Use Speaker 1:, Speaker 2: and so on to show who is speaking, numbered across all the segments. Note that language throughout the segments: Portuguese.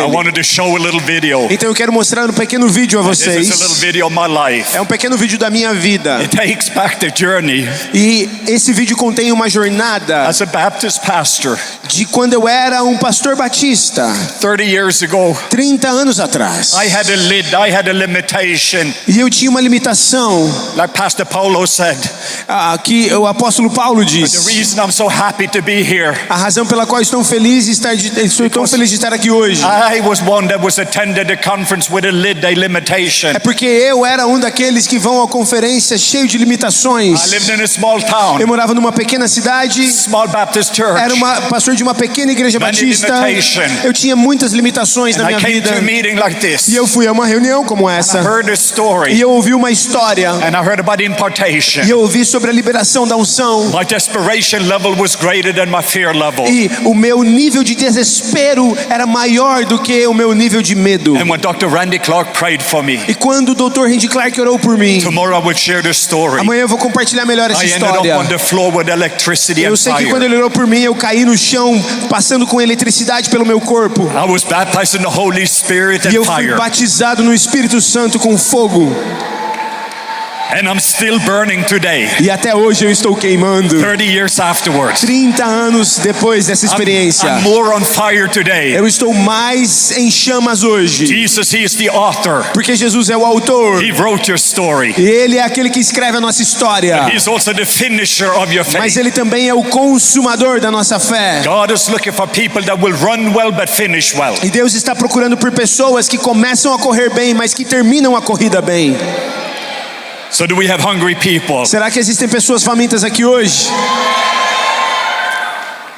Speaker 1: I wanted to show a little video.
Speaker 2: Então eu quero mostrar um pequeno vídeo a vocês.
Speaker 1: This is a little video of my life.
Speaker 2: É um pequeno vídeo da minha vida.
Speaker 1: It takes back the journey
Speaker 2: E esse vídeo contém uma jornada
Speaker 1: as a Baptist pastor
Speaker 2: de quando eu era um pastor batista,
Speaker 1: 30 years ago.
Speaker 2: 30 anos atrás.
Speaker 1: I had a limitation.
Speaker 2: E eu tinha uma limitação,
Speaker 1: Like Pastor Paulo said,
Speaker 2: que o apóstolo Paulo
Speaker 1: the
Speaker 2: diz.
Speaker 1: reason I'm so happy to be here.
Speaker 2: A razão pela qual estou tão feliz de estar aqui hoje
Speaker 1: I was one that was attended a conference with a limitation.
Speaker 2: é porque eu era um daqueles que vão à conferência cheio de limitações.
Speaker 1: I lived in a small town,
Speaker 2: Eu morava numa pequena cidade,
Speaker 1: small Baptist church.
Speaker 2: era pastor de uma pequena igreja
Speaker 1: Many
Speaker 2: batista.
Speaker 1: limitation.
Speaker 2: Eu tinha muitas limitações na
Speaker 1: And I
Speaker 2: minha
Speaker 1: came
Speaker 2: vida.
Speaker 1: to a meeting like this.
Speaker 2: E eu fui a uma reunião como
Speaker 1: I
Speaker 2: essa.
Speaker 1: heard a
Speaker 2: E
Speaker 1: story.
Speaker 2: eu ouvi uma história.
Speaker 1: And I heard about impartation.
Speaker 2: E eu ouvi sobre a liberação da unção.
Speaker 1: My desperation level was greater than my fear level.
Speaker 2: E o meu nível de desespero era maior do que o meu nível de medo.
Speaker 1: And when Dr. Randy Clark prayed for me,
Speaker 2: E quando o Dr. Randy Clark orou por mim,
Speaker 1: tomorrow I would share the story.
Speaker 2: amanhã eu vou compartilhar melhor essa
Speaker 1: I ended up
Speaker 2: história.
Speaker 1: on the floor with electricity
Speaker 2: Eu
Speaker 1: and
Speaker 2: sei que
Speaker 1: fire.
Speaker 2: quando ele orou por mim, eu caí no chão, passando com eletricidade pelo meu corpo.
Speaker 1: I was baptized in the Holy Spirit
Speaker 2: E eu
Speaker 1: and
Speaker 2: fui
Speaker 1: fire.
Speaker 2: batizado no Espírito Santo com fogo.
Speaker 1: And I'm still burning today,
Speaker 2: E até hoje eu estou queimando.
Speaker 1: 30 years afterwards.
Speaker 2: 30 anos depois dessa experiência.
Speaker 1: I'm more on fire today.
Speaker 2: Eu estou mais em chamas hoje.
Speaker 1: Jesus, He is the author.
Speaker 2: Porque Jesus é o autor.
Speaker 1: He wrote your story.
Speaker 2: E Ele é aquele que escreve a nossa história.
Speaker 1: He's also the finisher of your
Speaker 2: Mas
Speaker 1: faith.
Speaker 2: Ele também é o consumador da nossa fé.
Speaker 1: God is looking for people that will run well but finish well.
Speaker 2: E Deus está procurando por pessoas que começam a correr bem, mas que terminam a corrida bem.
Speaker 1: So do we have hungry people?
Speaker 2: Será que existem pessoas famintas aqui hoje?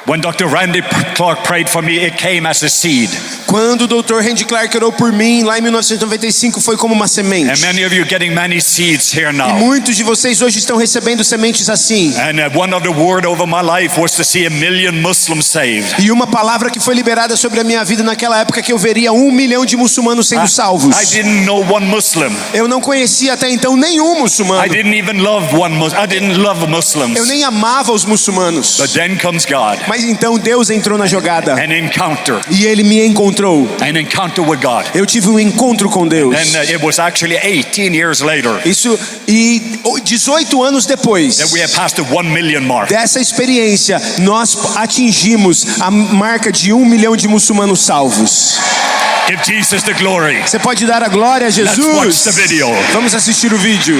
Speaker 1: When Dr. Randy Clark prayed for me, it came as a seed.
Speaker 2: Quando o Dr. Randy Clark orou por mim, lá em 1995, foi como uma semente.
Speaker 1: And many of you are getting many seeds here
Speaker 2: E
Speaker 1: now.
Speaker 2: muitos de vocês hoje estão recebendo sementes assim.
Speaker 1: And one of the word over my life was to see 1 million Muslims saved.
Speaker 2: E uma palavra que foi liberada sobre a minha vida naquela época que eu veria 1 milhão de muçulmanos sendo salvos.
Speaker 1: I didn't know one Muslim.
Speaker 2: Eu não conhecia até então nenhum muçulmano.
Speaker 1: I didn't even love one Muslim. I didn't love Muslims.
Speaker 2: Eu nem amava os muçulmanos.
Speaker 1: But then comes God.
Speaker 2: Mas então Deus entrou na jogada.
Speaker 1: An encounter.
Speaker 2: E Ele me encontrou.
Speaker 1: An encounter with God.
Speaker 2: Eu tive um encontro com Deus.
Speaker 1: And it was actually 18 years later
Speaker 2: Isso, e 18 anos depois
Speaker 1: that we have passed the 1 million mark.
Speaker 2: dessa experiência, nós atingimos a marca de 1 milhão de muçulmanos salvos.
Speaker 1: Give Jesus the glory.
Speaker 2: Você pode dar a glória a
Speaker 1: Let's watch
Speaker 2: Jesus?
Speaker 1: the video.
Speaker 2: Vamos assistir o vídeo.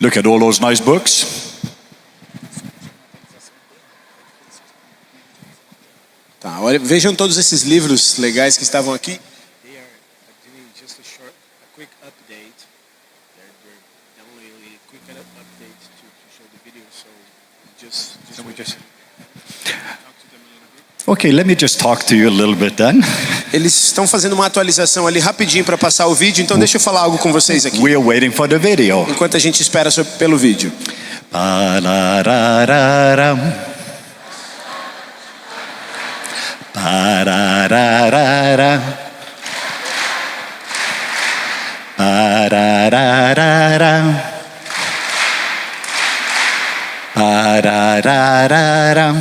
Speaker 1: Look at all those nice books.
Speaker 2: Tá, olha, vejam todos esses livros legais que estavam aqui. They are doing just a quick update. They're downloading a quick update to show the video. So just talk to them a little bit.
Speaker 1: Okay, let me just talk to you a little bit then.
Speaker 2: Eles estão fazendo uma atualização ali rapidinho para passar o vídeo, então deixa eu falar algo com vocês aqui.
Speaker 1: We are waiting for the video.
Speaker 2: Enquanto a gente espera pelo vídeo.
Speaker 1: Ba-da-da-da-dam. Ba-da-da-da-dam. Ba-da-da-da-dam. Ba-da-da-da-dam.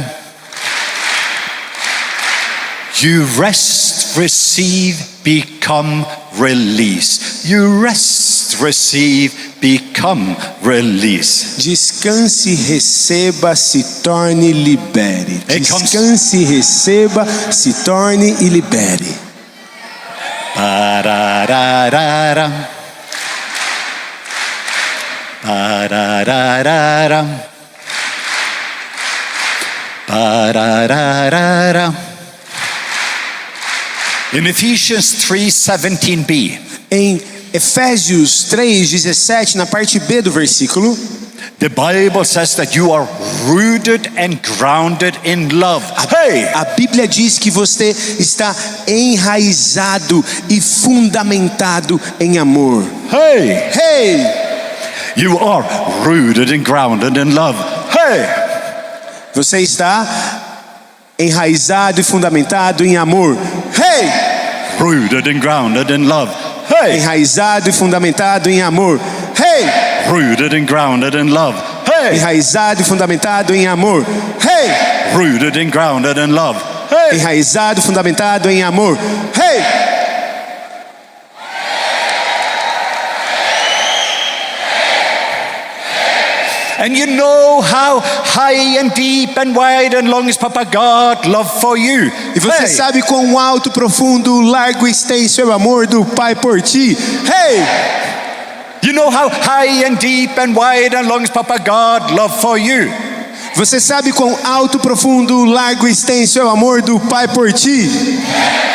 Speaker 1: You rest, receive, become, release. You rest, receive, become, release.
Speaker 2: Descanse, receba, se torne, libere.
Speaker 1: It comes-
Speaker 2: Descanse, receba, se torne e libere.
Speaker 1: Ba-da-da-da-dam. Ba-da-da-da-dam. Ba-da-da-da-dam. In Ephesians 3:17b,
Speaker 2: Em Efésios 3:17, na parte B do versículo,
Speaker 1: the Bible says that you are rooted and grounded in love. Hey!
Speaker 2: a Bíblia diz que você está enraizado e fundamentado em amor.
Speaker 1: Hey!
Speaker 2: Hey!
Speaker 1: You are rooted and grounded in love. Hey!
Speaker 2: Você está Enraizado e fundamentado em amor. Hey!
Speaker 1: Rooted and grounded in love. Hey!
Speaker 2: Enraizado e fundamentado em amor. Hey!
Speaker 1: Rooted and grounded in love. Hey!
Speaker 2: Enraizado e fundamentado em amor. Hey!
Speaker 1: Rooted and grounded in love. Hey!
Speaker 2: Enraizado e fundamentado em amor. Hey!
Speaker 1: And you know how high and deep and wide and long is Papa God love for you.
Speaker 2: E você
Speaker 1: Hey!
Speaker 2: sabe quão alto, profundo, largo e extenso é o amor do Pai por ti. Hey!
Speaker 1: You know how high and deep and wide and long is Papa God love for you.
Speaker 2: Você sabe quão alto, profundo, largo e extenso é o amor do Pai por ti?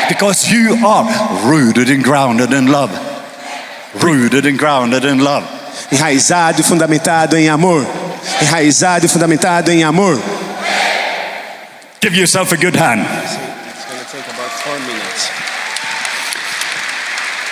Speaker 1: Because you are rooted and grounded in love. Rooted and grounded in love.
Speaker 2: Enraizado e fundamentado em amor. Enraizado e fundamentado em amor.
Speaker 1: Give yourself a good hand.
Speaker 2: It's going to take about 4 minutes.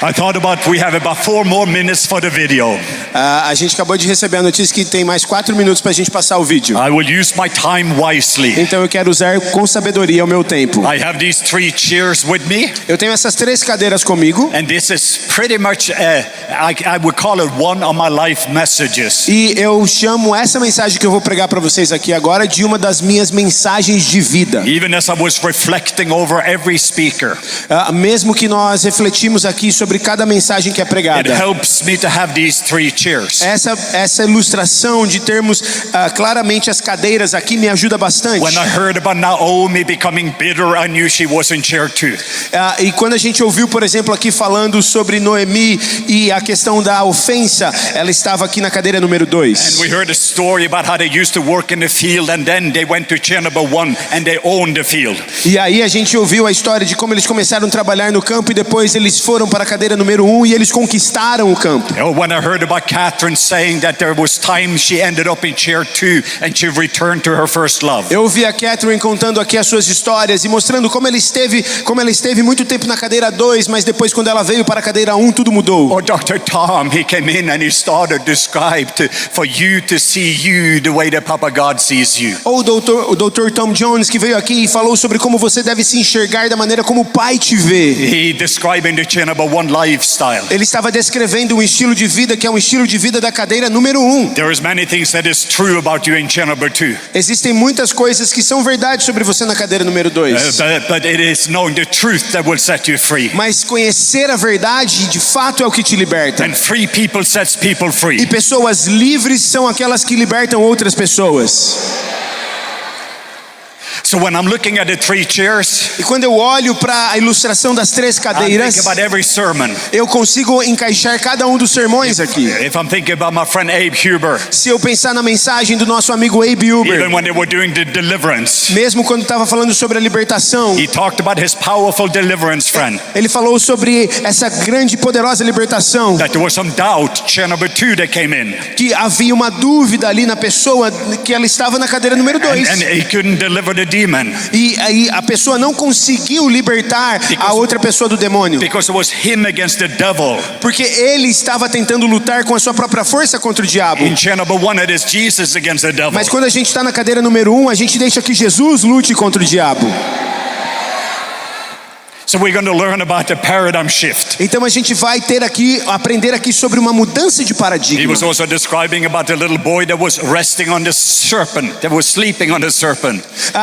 Speaker 1: I thought about we have about 4 more minutes for the video.
Speaker 2: A gente acabou de receber a notícia que tem mais 4 minutos pra gente passar o vídeo.
Speaker 1: I will use my time wisely.
Speaker 2: Então eu quero usar com sabedoria o meu tempo.
Speaker 1: I have these 3 chairs with me.
Speaker 2: Eu tenho essas 3 cadeiras comigo.
Speaker 1: And this is pretty much, I would call it one of my life messages.
Speaker 2: E eu chamo essa mensagem que eu vou pregar para vocês aqui agora de uma das minhas mensagens de vida.
Speaker 1: Even as I was reflecting over every speaker,
Speaker 2: Mesmo que nós refletimos aqui sobre cada mensagem que é
Speaker 1: it
Speaker 2: pregada.
Speaker 1: helps me to have these 3 chairs.
Speaker 2: Essa ilustração de termos claramente as cadeiras aqui me ajuda bastante.
Speaker 1: When I heard about Naomi becoming bitter, I knew she was in chair 2.
Speaker 2: E quando a gente ouviu, por exemplo, aqui falando sobre Noemi e a questão da ofensa, ela estava aqui na cadeira número 2.
Speaker 1: And we heard a story about how they used to work in the field and then they went to chair number 1 and they owned the field.
Speaker 2: E aí a gente ouviu a história de como eles começaram a trabalhar no campo e depois eles foram para a cadeira número 1 e eles conquistaram o campo.
Speaker 1: Oh, when I heard about Catherine saying that there was time she ended up in chair 2 and she returned to her first love.
Speaker 2: Eu ouvi a Catherine contando aqui as suas histórias e mostrando como ela esteve muito tempo na cadeira 2, mas depois quando ela veio para a cadeira 1, tudo mudou.
Speaker 1: Or Dr. Tom, he came in and he started to describe for you to see you the way that Papa God sees you.
Speaker 2: Ou o Dr. Tom Jones, que veio aqui e falou sobre como você deve se enxergar da maneira como o Pai te vê.
Speaker 1: He describing the chair number 1 lifestyle.
Speaker 2: Ele estava descrevendo um estilo de vida que é um estilo de vida da cadeira número 1.
Speaker 1: There is many things that is true about you in chair number 2.
Speaker 2: Existem muitas coisas que são verdade sobre você na cadeira número 2.
Speaker 1: But it is knowing the truth that will set you free.
Speaker 2: Mas conhecer a verdade, de fato, é o que te liberta.
Speaker 1: And free people sets people
Speaker 2: E
Speaker 1: free.
Speaker 2: pessoas livres são aquelas que libertam outras pessoas.
Speaker 1: So when I'm looking at the 3 chairs,
Speaker 2: E quando eu olho para a ilustração das 3
Speaker 1: I
Speaker 2: cadeiras,
Speaker 1: think about every sermon.
Speaker 2: eu consigo encaixar cada um dos sermões aqui.
Speaker 1: If I'm thinking about my friend Abe Huber,
Speaker 2: Se eu pensar na mensagem do nosso amigo Abe Huber,
Speaker 1: even when they were doing the deliverance,
Speaker 2: mesmo quando estava falando sobre a libertação,
Speaker 1: he talked about his powerful deliverance friend.
Speaker 2: ele falou sobre essa grande e poderosa libertação,
Speaker 1: That there was some doubt, chair number 2 that came in.
Speaker 2: que havia uma dúvida ali na pessoa, que ela estava na cadeira número 2.
Speaker 1: And he couldn't deliver the demon
Speaker 2: E aí a pessoa não conseguiu libertar a outra pessoa do demônio,
Speaker 1: because it was him against the devil.
Speaker 2: porque ele estava tentando lutar com a sua própria força contra o diabo.
Speaker 1: In chair number 1, it is Jesus against the devil.
Speaker 2: Mas quando a gente está na cadeira número 1, a gente deixa que Jesus lute contra o diabo.
Speaker 1: So we're going to learn about the paradigm shift.
Speaker 2: Então a gente vai aprender aqui sobre uma mudança de
Speaker 1: He
Speaker 2: paradigma.
Speaker 1: was also describing about the little boy that was resting on the serpent, that was sleeping on the serpent.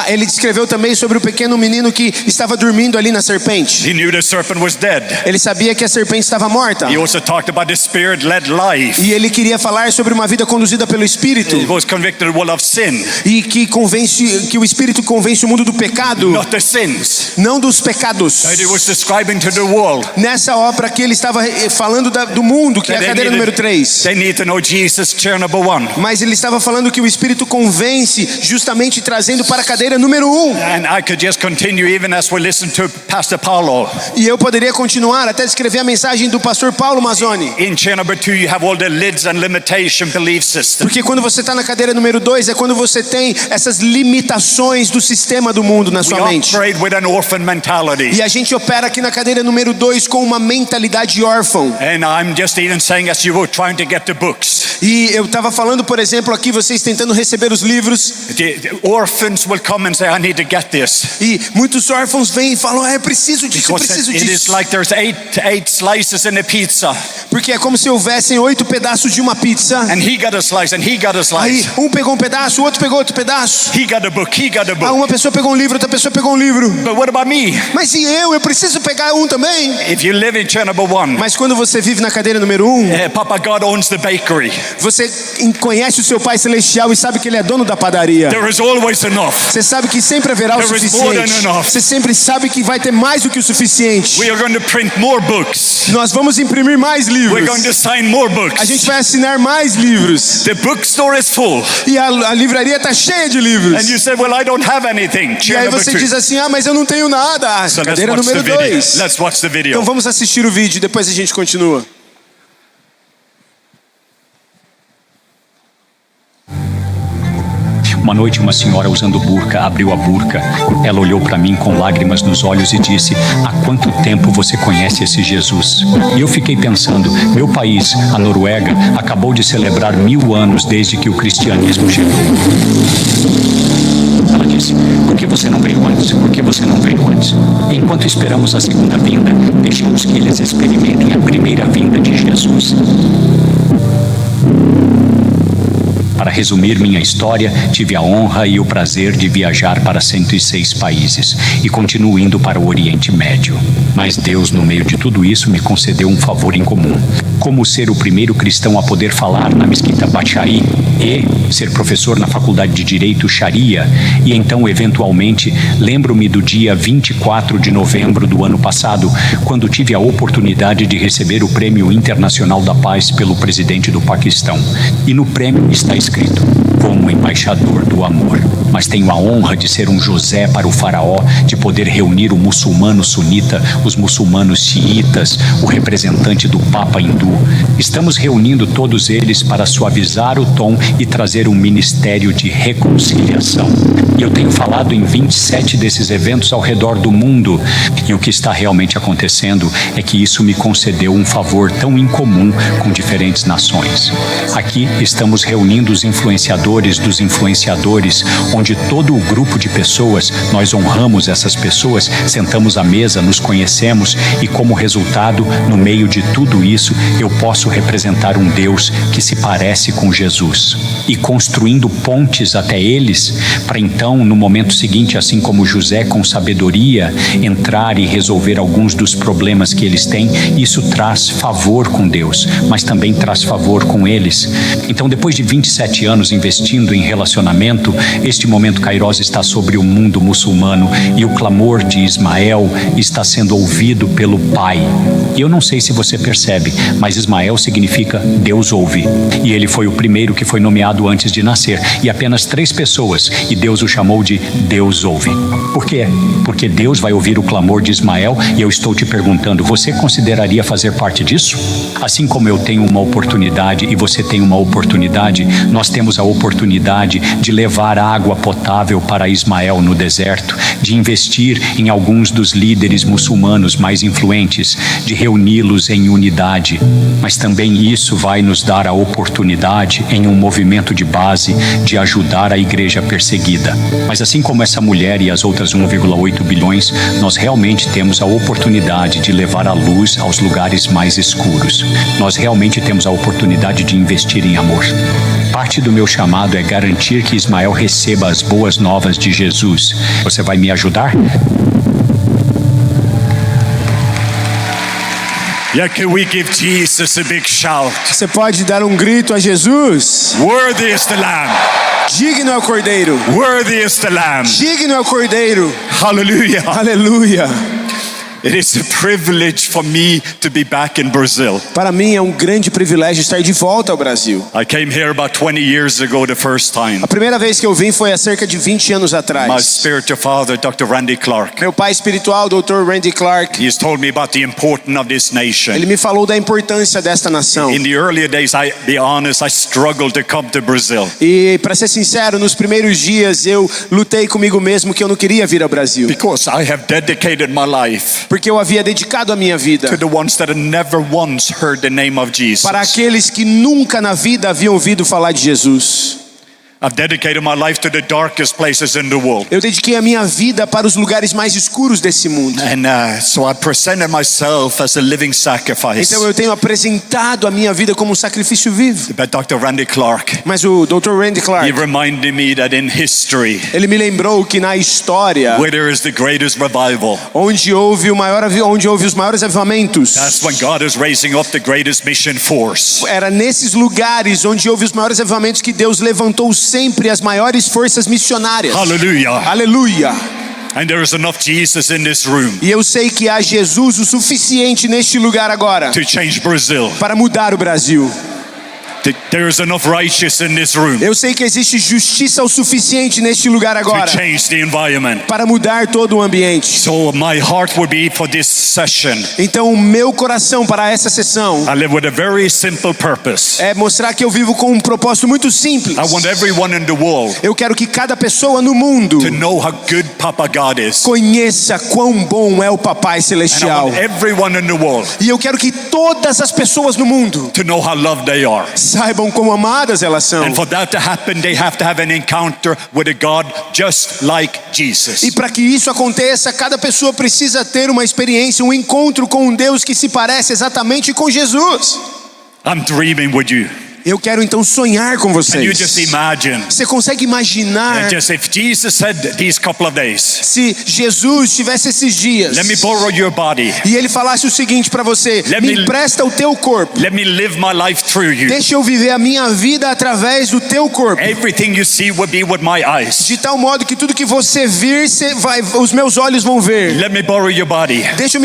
Speaker 2: Ele descreveu também sobre o pequeno menino que estava dormindo ali na serpente.
Speaker 1: He knew the serpent was dead.
Speaker 2: Ele sabia que a serpente estava morta.
Speaker 1: He also talked about the spirit-led life.
Speaker 2: E ele queria falar sobre uma vida conduzida pelo Espírito.
Speaker 1: He was convicted of sin,
Speaker 2: E que o Espírito convence o mundo do pecado,
Speaker 1: not the sins.
Speaker 2: não dos pecados.
Speaker 1: He was describing to the world.
Speaker 2: Nessa obra aqui ele estava falando do mundo, que é a cadeira número 3.
Speaker 1: They need to know Jesus, chair number 1.
Speaker 2: Mas ele estava falando que o Espírito convence, justamente trazendo para a cadeira número 1.
Speaker 1: And I could just continue even as we listen to Pastor Paulo.
Speaker 2: E eu poderia continuar até descrever a mensagem do pastor Paulo Mazzoni.
Speaker 1: In chair number 2, you have all the lids and limitation belief system.
Speaker 2: Porque quando você está na cadeira número 2, é quando você tem essas limitações do sistema do mundo na
Speaker 1: We
Speaker 2: sua mente.
Speaker 1: operate with an orphan mentality.
Speaker 2: E a gente gente opera aqui na cadeira número 2 com uma mentalidade órfão.
Speaker 1: And I'm just even saying as you were trying to get the books.
Speaker 2: E eu estava falando, por exemplo, aqui vocês tentando receber os livros.
Speaker 1: The orphans will come and say, I need to get this.
Speaker 2: E muitos órfãos vêm e falam, eu preciso disso, eu
Speaker 1: Because
Speaker 2: preciso
Speaker 1: it is
Speaker 2: disso.
Speaker 1: like there's eight slices in a pizza.
Speaker 2: Porque é como se houvessem 8 pedaços de uma pizza.
Speaker 1: And he got a slice and he got a
Speaker 2: Aí
Speaker 1: slice.
Speaker 2: um pegou um pedaço, o outro pegou outro pedaço.
Speaker 1: He got a book, he got a book.
Speaker 2: Uma pessoa pegou um livro, outra pessoa pegou um livro.
Speaker 1: But what about me?
Speaker 2: Mas e eu preciso pegar um também.
Speaker 1: If you live in chair number 1,
Speaker 2: Mas quando você vive na cadeira número 1,
Speaker 1: Papa God owns the bakery.
Speaker 2: você conhece o seu Pai Celestial e sabe que Ele é dono da padaria.
Speaker 1: There is always enough.
Speaker 2: Você sabe que sempre haverá o
Speaker 1: There is more than
Speaker 2: suficiente.
Speaker 1: enough.
Speaker 2: Você sempre sabe que vai ter mais do que o suficiente.
Speaker 1: We are going to print more books.
Speaker 2: Nós vamos imprimir mais
Speaker 1: We're
Speaker 2: livros.
Speaker 1: going to sign more books.
Speaker 2: A gente vai assinar mais livros.
Speaker 1: The bookstore is full.
Speaker 2: E a livraria está cheia de livros.
Speaker 1: And you say, well, I don't have anything.
Speaker 2: E
Speaker 1: Chair
Speaker 2: aí
Speaker 1: number
Speaker 2: você
Speaker 1: 2.
Speaker 2: diz assim, mas eu não tenho nada.
Speaker 1: So let's
Speaker 2: Cadeira
Speaker 1: watch the
Speaker 2: número
Speaker 1: video.
Speaker 2: 2.
Speaker 1: Let's watch the video.
Speaker 2: Então vamos assistir o vídeo, depois a gente continua.
Speaker 3: Uma noite, uma senhora usando burca abriu a burca. Ela olhou para mim com lágrimas nos olhos e disse: há quanto tempo você conhece esse Jesus? E eu fiquei pensando, meu país, a Noruega, acabou de celebrar 1000 anos desde que o cristianismo chegou. Ela disse: por que você não veio antes? Por que você não veio antes? E enquanto esperamos a segunda vinda, deixemos que eles experimentem a primeira vinda de Jesus. Para resumir minha história, tive a honra e o prazer de viajar para 106 países e continuo indo para o Oriente Médio. Mas Deus, no meio de tudo isso, me concedeu um favor incomum. Como ser o primeiro cristão a poder falar na Mesquita Bachaí e ser professor na Faculdade de Direito Sharia, e então, eventualmente, lembro-me do dia 24 de novembro do ano passado, quando tive a oportunidade de receber o Prêmio Internacional da Paz pelo presidente do Paquistão. E no prêmio está escrito: como embaixador do amor. Mas tenho a honra de ser um José para o faraó, de poder reunir o muçulmano sunita, os muçulmanos xiitas, o representante do Papa hindu. Estamos reunindo todos eles para suavizar o tom e trazer um ministério de reconciliação. E eu tenho falado em 27 desses eventos ao redor do mundo. E o que está realmente acontecendo é que isso me concedeu um favor tão incomum com diferentes nações. Aqui estamos reunindo os influenciadores dos influenciadores, onde todo o grupo de pessoas, nós honramos essas pessoas, sentamos à mesa, nos conhecemos e, como resultado, no meio de tudo isso, eu posso representar um Deus que se parece com Jesus. E construindo pontes até eles, para então, no momento seguinte, assim como José com sabedoria, entrar e resolver alguns dos problemas que eles têm, isso traz favor com Deus, mas também traz favor com eles. Então, depois de 27 anos investindo em relacionamento, este momento Kairos está sobre o mundo muçulmano e o clamor de Ismael está sendo ouvido pelo Pai. E eu não sei se você percebe, mas Ismael significa Deus ouve. E ele foi o primeiro que foi nomeado antes de nascer, e apenas 3 pessoas, e Deus o chamou de Deus ouve. Por quê? Porque Deus vai ouvir o clamor de Ismael, e eu estou te perguntando, você consideraria fazer parte disso? Assim como eu tenho uma oportunidade e você tem uma oportunidade, nós temos a oportunidade de levar água potável para Ismael no deserto, de investir em alguns dos líderes muçulmanos mais influentes, de reuni-los em unidade. Mas também isso vai nos dar a oportunidade, em um movimento de base, de ajudar a igreja perseguida. Mas assim como essa mulher e as outras 1,8 bilhões, nós realmente temos a oportunidade de levar a luz aos lugares mais escuros. Nós realmente temos a oportunidade de investir em amor. Parte do meu chamado é garantir que Ismael receba as boas novas de Jesus. Você vai me ajudar?
Speaker 1: Yeah, can we give Jesus a big shout?
Speaker 2: Você pode dar um grito a Jesus?
Speaker 1: Worthy is the Lamb.
Speaker 2: Digno é o Cordeiro.
Speaker 1: Worthy is the Lamb.
Speaker 2: Digno é o Cordeiro.
Speaker 1: Hallelujah.
Speaker 2: Aleluia.
Speaker 1: It is a privilege for me to be back in Brazil.
Speaker 2: Para mim é um grande privilégio estar de volta ao Brasil.
Speaker 1: I came here about 20 years ago the first time.
Speaker 2: A primeira vez que eu vim foi há cerca de 20 anos
Speaker 1: My
Speaker 2: atrás.
Speaker 1: spiritual father, Dr. Randy Clark,
Speaker 2: Meu pai espiritual, Dr. Randy Clark,
Speaker 1: he's told me about the importance of this nation.
Speaker 2: ele me falou da importância desta nação.
Speaker 1: In the earlier days, I be honest, I struggled to come to Brazil
Speaker 2: E para ser sincero, nos primeiros dias eu lutei comigo mesmo que eu não queria vir ao Brasil.
Speaker 1: because I have dedicated my life
Speaker 2: Porque eu havia dedicado a minha vida
Speaker 1: to the ones that had never once heard the name of Jesus.
Speaker 2: para aqueles que nunca na vida haviam ouvido falar de Jesus.
Speaker 1: I've dedicated my life to the darkest places in the world.
Speaker 2: Eu dediquei a minha vida para os lugares mais escuros desse mundo.
Speaker 1: And so I presented myself as a living sacrifice.
Speaker 2: Então eu tenho apresentado a minha vida como um sacrifício vivo.
Speaker 1: But Dr. Randy Clark,
Speaker 2: Mas o Dr. Randy
Speaker 1: he
Speaker 2: Clark,
Speaker 1: reminded me that in history,
Speaker 2: ele me lembrou que na história,
Speaker 1: where there is the greatest revival,
Speaker 2: onde houve os maiores avivamentos,
Speaker 1: that's when God is raising up the greatest mission force.
Speaker 2: era nesses lugares onde houve os maiores avivamentos que Deus levantou sempre as maiores forças missionárias.
Speaker 1: Hallelujah.
Speaker 2: Aleluia.
Speaker 1: And there is enough Jesus in this room
Speaker 2: E eu sei que há Jesus o suficiente neste lugar agora
Speaker 1: to change Brazil.
Speaker 2: para mudar o Brasil.
Speaker 1: There is enough righteous in this room
Speaker 2: Eu sei que existe justiça o suficiente neste lugar
Speaker 1: to
Speaker 2: agora
Speaker 1: change the environment.
Speaker 2: para mudar todo o ambiente.
Speaker 1: So my heart would be for this session.
Speaker 2: Então o meu coração para essa sessão
Speaker 1: I live with a very simple purpose.
Speaker 2: é mostrar que eu vivo com um propósito muito simples.
Speaker 1: I want everyone in the world
Speaker 2: Eu quero que cada pessoa no mundo
Speaker 1: to know how good Papa God is.
Speaker 2: conheça quão bom é o Papai
Speaker 1: And I
Speaker 2: Celestial.
Speaker 1: want everyone in the world
Speaker 2: E eu quero que todas as pessoas no mundo
Speaker 1: to know how loved they are.
Speaker 2: saibam como amadas elas são.
Speaker 1: And for that to happen, they have to have an encounter with a God just like Jesus.
Speaker 2: E para que isso aconteça, cada pessoa precisa ter uma experiência, um encontro com um Deus que se parece exatamente com Jesus.
Speaker 1: I'm dreaming with you.
Speaker 2: Eu quero então sonhar com
Speaker 1: And you just
Speaker 2: vocês.
Speaker 1: imagine.
Speaker 2: Você consegue imaginar
Speaker 1: And just if Jesus said these couple of days,
Speaker 2: se Jesus tivesse esses dias
Speaker 1: let me borrow your body.
Speaker 2: e ele falasse o seguinte para você: me empresta o teu corpo,
Speaker 1: Let me live my life through you.
Speaker 2: deixa eu viver a minha vida através do teu corpo,
Speaker 1: Everything you see will be with my eyes.
Speaker 2: de tal modo que tudo que você vir, os meus olhos vão ver.
Speaker 1: Let me borrow your body.
Speaker 2: Deixa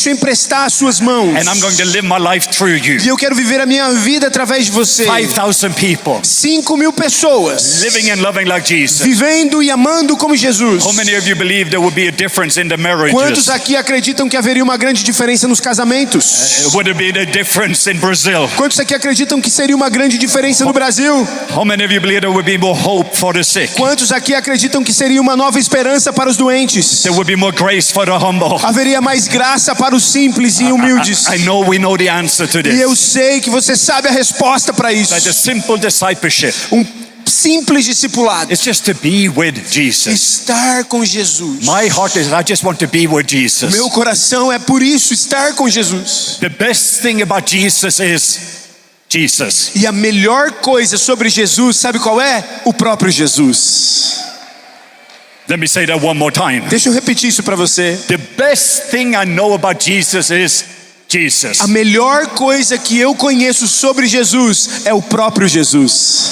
Speaker 2: eu emprestar as suas mãos.
Speaker 1: And I'm going to live my life through you.
Speaker 2: E eu quero viver a minha vida através de você.
Speaker 1: 5,000 people
Speaker 2: 5.000 pessoas
Speaker 1: living and loving like Jesus.
Speaker 2: vivendo e amando como Jesus.
Speaker 1: How many of you believe there will be a difference in the
Speaker 2: Quantos
Speaker 1: marriages?
Speaker 2: aqui acreditam que haveria uma grande diferença nos casamentos?
Speaker 1: Would it be a difference in Brazil?
Speaker 2: Quantos aqui acreditam que seria uma grande diferença no Brasil?
Speaker 1: How many of you believe there would be more hope for the sick?
Speaker 2: Quantos aqui acreditam que seria uma nova esperança para os doentes?
Speaker 1: There would be more grace for the humble.
Speaker 2: Haveria mais graça para os simples e humildes.
Speaker 1: I know we know the answer to
Speaker 2: E eu
Speaker 1: this.
Speaker 2: sei que você sabe a resposta para isso.
Speaker 1: That a simple discipleship
Speaker 2: Simples discipulado.
Speaker 1: is just to be with Jesus.
Speaker 2: Estar com Jesus.
Speaker 1: My heart is I just want to be with Jesus.
Speaker 2: Meu coração é por isso estar com Jesus.
Speaker 1: The best thing about Jesus is Jesus.
Speaker 2: E a melhor coisa sobre Jesus, sabe qual é? O próprio Jesus.
Speaker 1: Let me say that one more time.
Speaker 2: Deixa eu repetir isso para você.
Speaker 1: The best thing I know about Jesus is Jesus.
Speaker 2: A melhor coisa que eu conheço sobre Jesus é o próprio Jesus.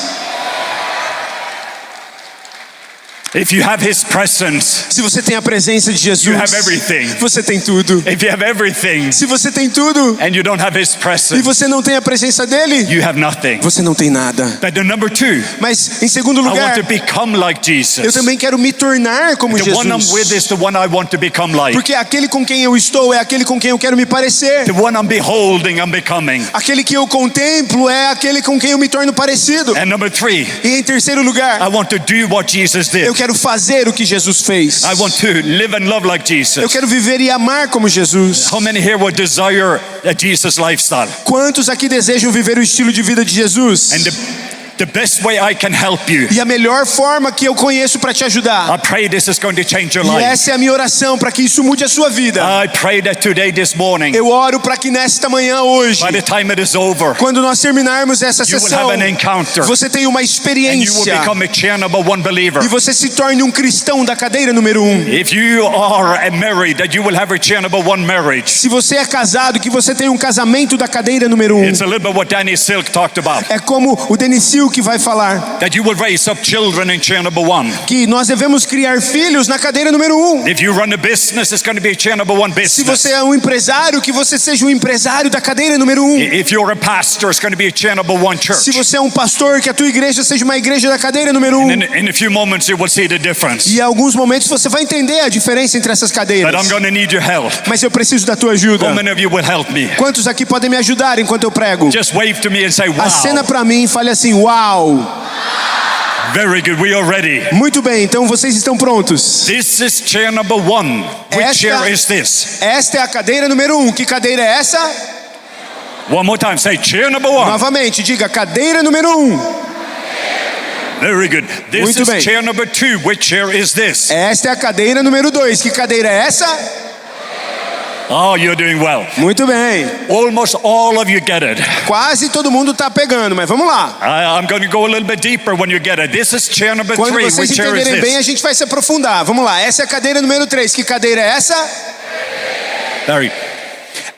Speaker 1: If you have His presence,
Speaker 2: Se você tem a presença de Jesus,
Speaker 1: you have everything.
Speaker 2: você tem tudo.
Speaker 1: If you have everything
Speaker 2: Se você tem tudo
Speaker 1: and you don't have His
Speaker 2: e
Speaker 1: presence,
Speaker 2: você não tem a presença dele,
Speaker 1: you have nothing.
Speaker 2: você não tem nada.
Speaker 1: But the number two,
Speaker 2: Mas em segundo
Speaker 1: I want
Speaker 2: lugar,
Speaker 1: to become like
Speaker 2: eu
Speaker 1: Jesus.
Speaker 2: também quero me tornar como
Speaker 1: The one I'm with
Speaker 2: Jesus.
Speaker 1: is the one I want to become like.
Speaker 2: Porque aquele com quem eu estou é aquele com quem eu quero me parecer.
Speaker 1: The one I'm beholding, I'm becoming.
Speaker 2: Aquele que eu contemplo é aquele com quem eu me torno parecido.
Speaker 1: And number three,
Speaker 2: E em terceiro lugar,
Speaker 1: I want to do what Jesus did.
Speaker 2: eu quero fazer o que Jesus fez.
Speaker 1: I want to live and love like
Speaker 2: Eu
Speaker 1: Jesus.
Speaker 2: quero viver e amar como Jesus.
Speaker 1: How many here would desire a Jesus lifestyle?
Speaker 2: Quantos aqui desejam viver o estilo de vida de Jesus?
Speaker 1: And the best way I can help you,
Speaker 2: E a melhor forma que eu conheço para te ajudar.
Speaker 1: I pray this is going to change your
Speaker 2: E
Speaker 1: life.
Speaker 2: essa é a minha oração para que isso mude a sua vida.
Speaker 1: I pray that today, this morning,
Speaker 2: Eu oro para que nesta manhã hoje,
Speaker 1: by the time it is over,
Speaker 2: quando nós terminarmos essa
Speaker 1: you will
Speaker 2: sessão,
Speaker 1: have an encounter
Speaker 2: você tem uma
Speaker 1: and you will
Speaker 2: experiência
Speaker 1: become a chair number one believer.
Speaker 2: e você se torne um cristão da cadeira número 1.
Speaker 1: If you are married, that you will have a chair number one marriage.
Speaker 2: Se você é casado, que você tem um casamento da cadeira número 1.
Speaker 1: It's a little bit what Danny Silk talked about.
Speaker 2: É como o Denis Silk vai falar,
Speaker 1: That you will raise up children in chair number one.
Speaker 2: que nós devemos criar filhos na cadeira número 1.
Speaker 1: If you run a business, it's going to be a chair number one
Speaker 2: Se
Speaker 1: business.
Speaker 2: você é um empresário, que você seja um empresário da cadeira número 1.
Speaker 1: If you're a pastor, it's going to be a chair number one church.
Speaker 2: Se você é um pastor, que a tua igreja seja uma igreja da cadeira número 1.
Speaker 1: In a few moments, you will see the difference.
Speaker 2: E em alguns momentos você vai entender a diferença entre essas
Speaker 1: But
Speaker 2: cadeiras.
Speaker 1: I'm going to need your help.
Speaker 2: Mas eu preciso da tua ajuda.
Speaker 1: How many of you will help me?
Speaker 2: Quantos aqui podem me ajudar enquanto eu prego?
Speaker 1: Just wave to me and say, wow.
Speaker 2: Acena pra mim e fale assim: uau,
Speaker 1: Very good, we are ready.
Speaker 2: Muito bem, então vocês estão prontos.
Speaker 1: This is chair number 1. Which
Speaker 2: Esta-
Speaker 1: chair is this?
Speaker 2: Esta é a cadeira número 1. Que cadeira é essa?
Speaker 1: One more time, say chair number 1.
Speaker 2: Novamente, diga cadeira número 1.
Speaker 1: Very good. This
Speaker 2: Muito
Speaker 1: is
Speaker 2: bem.
Speaker 1: chair number 2. Which chair is this?
Speaker 2: Esta é a cadeira número 2. Que cadeira é essa?
Speaker 1: Oh, you're doing well.
Speaker 2: Muito bem.
Speaker 1: Almost all of you get it.
Speaker 2: Quase todo mundo está pegando, mas vamos lá.
Speaker 1: I'm going to go a little bit deeper when you get it. This is chair number
Speaker 2: Quando
Speaker 1: 3.
Speaker 2: vocês
Speaker 1: Which chair is
Speaker 2: entenderem bem, a
Speaker 1: this?
Speaker 2: gente vai se aprofundar. Vamos lá, essa é a cadeira número 3. Que cadeira é essa?
Speaker 1: Very.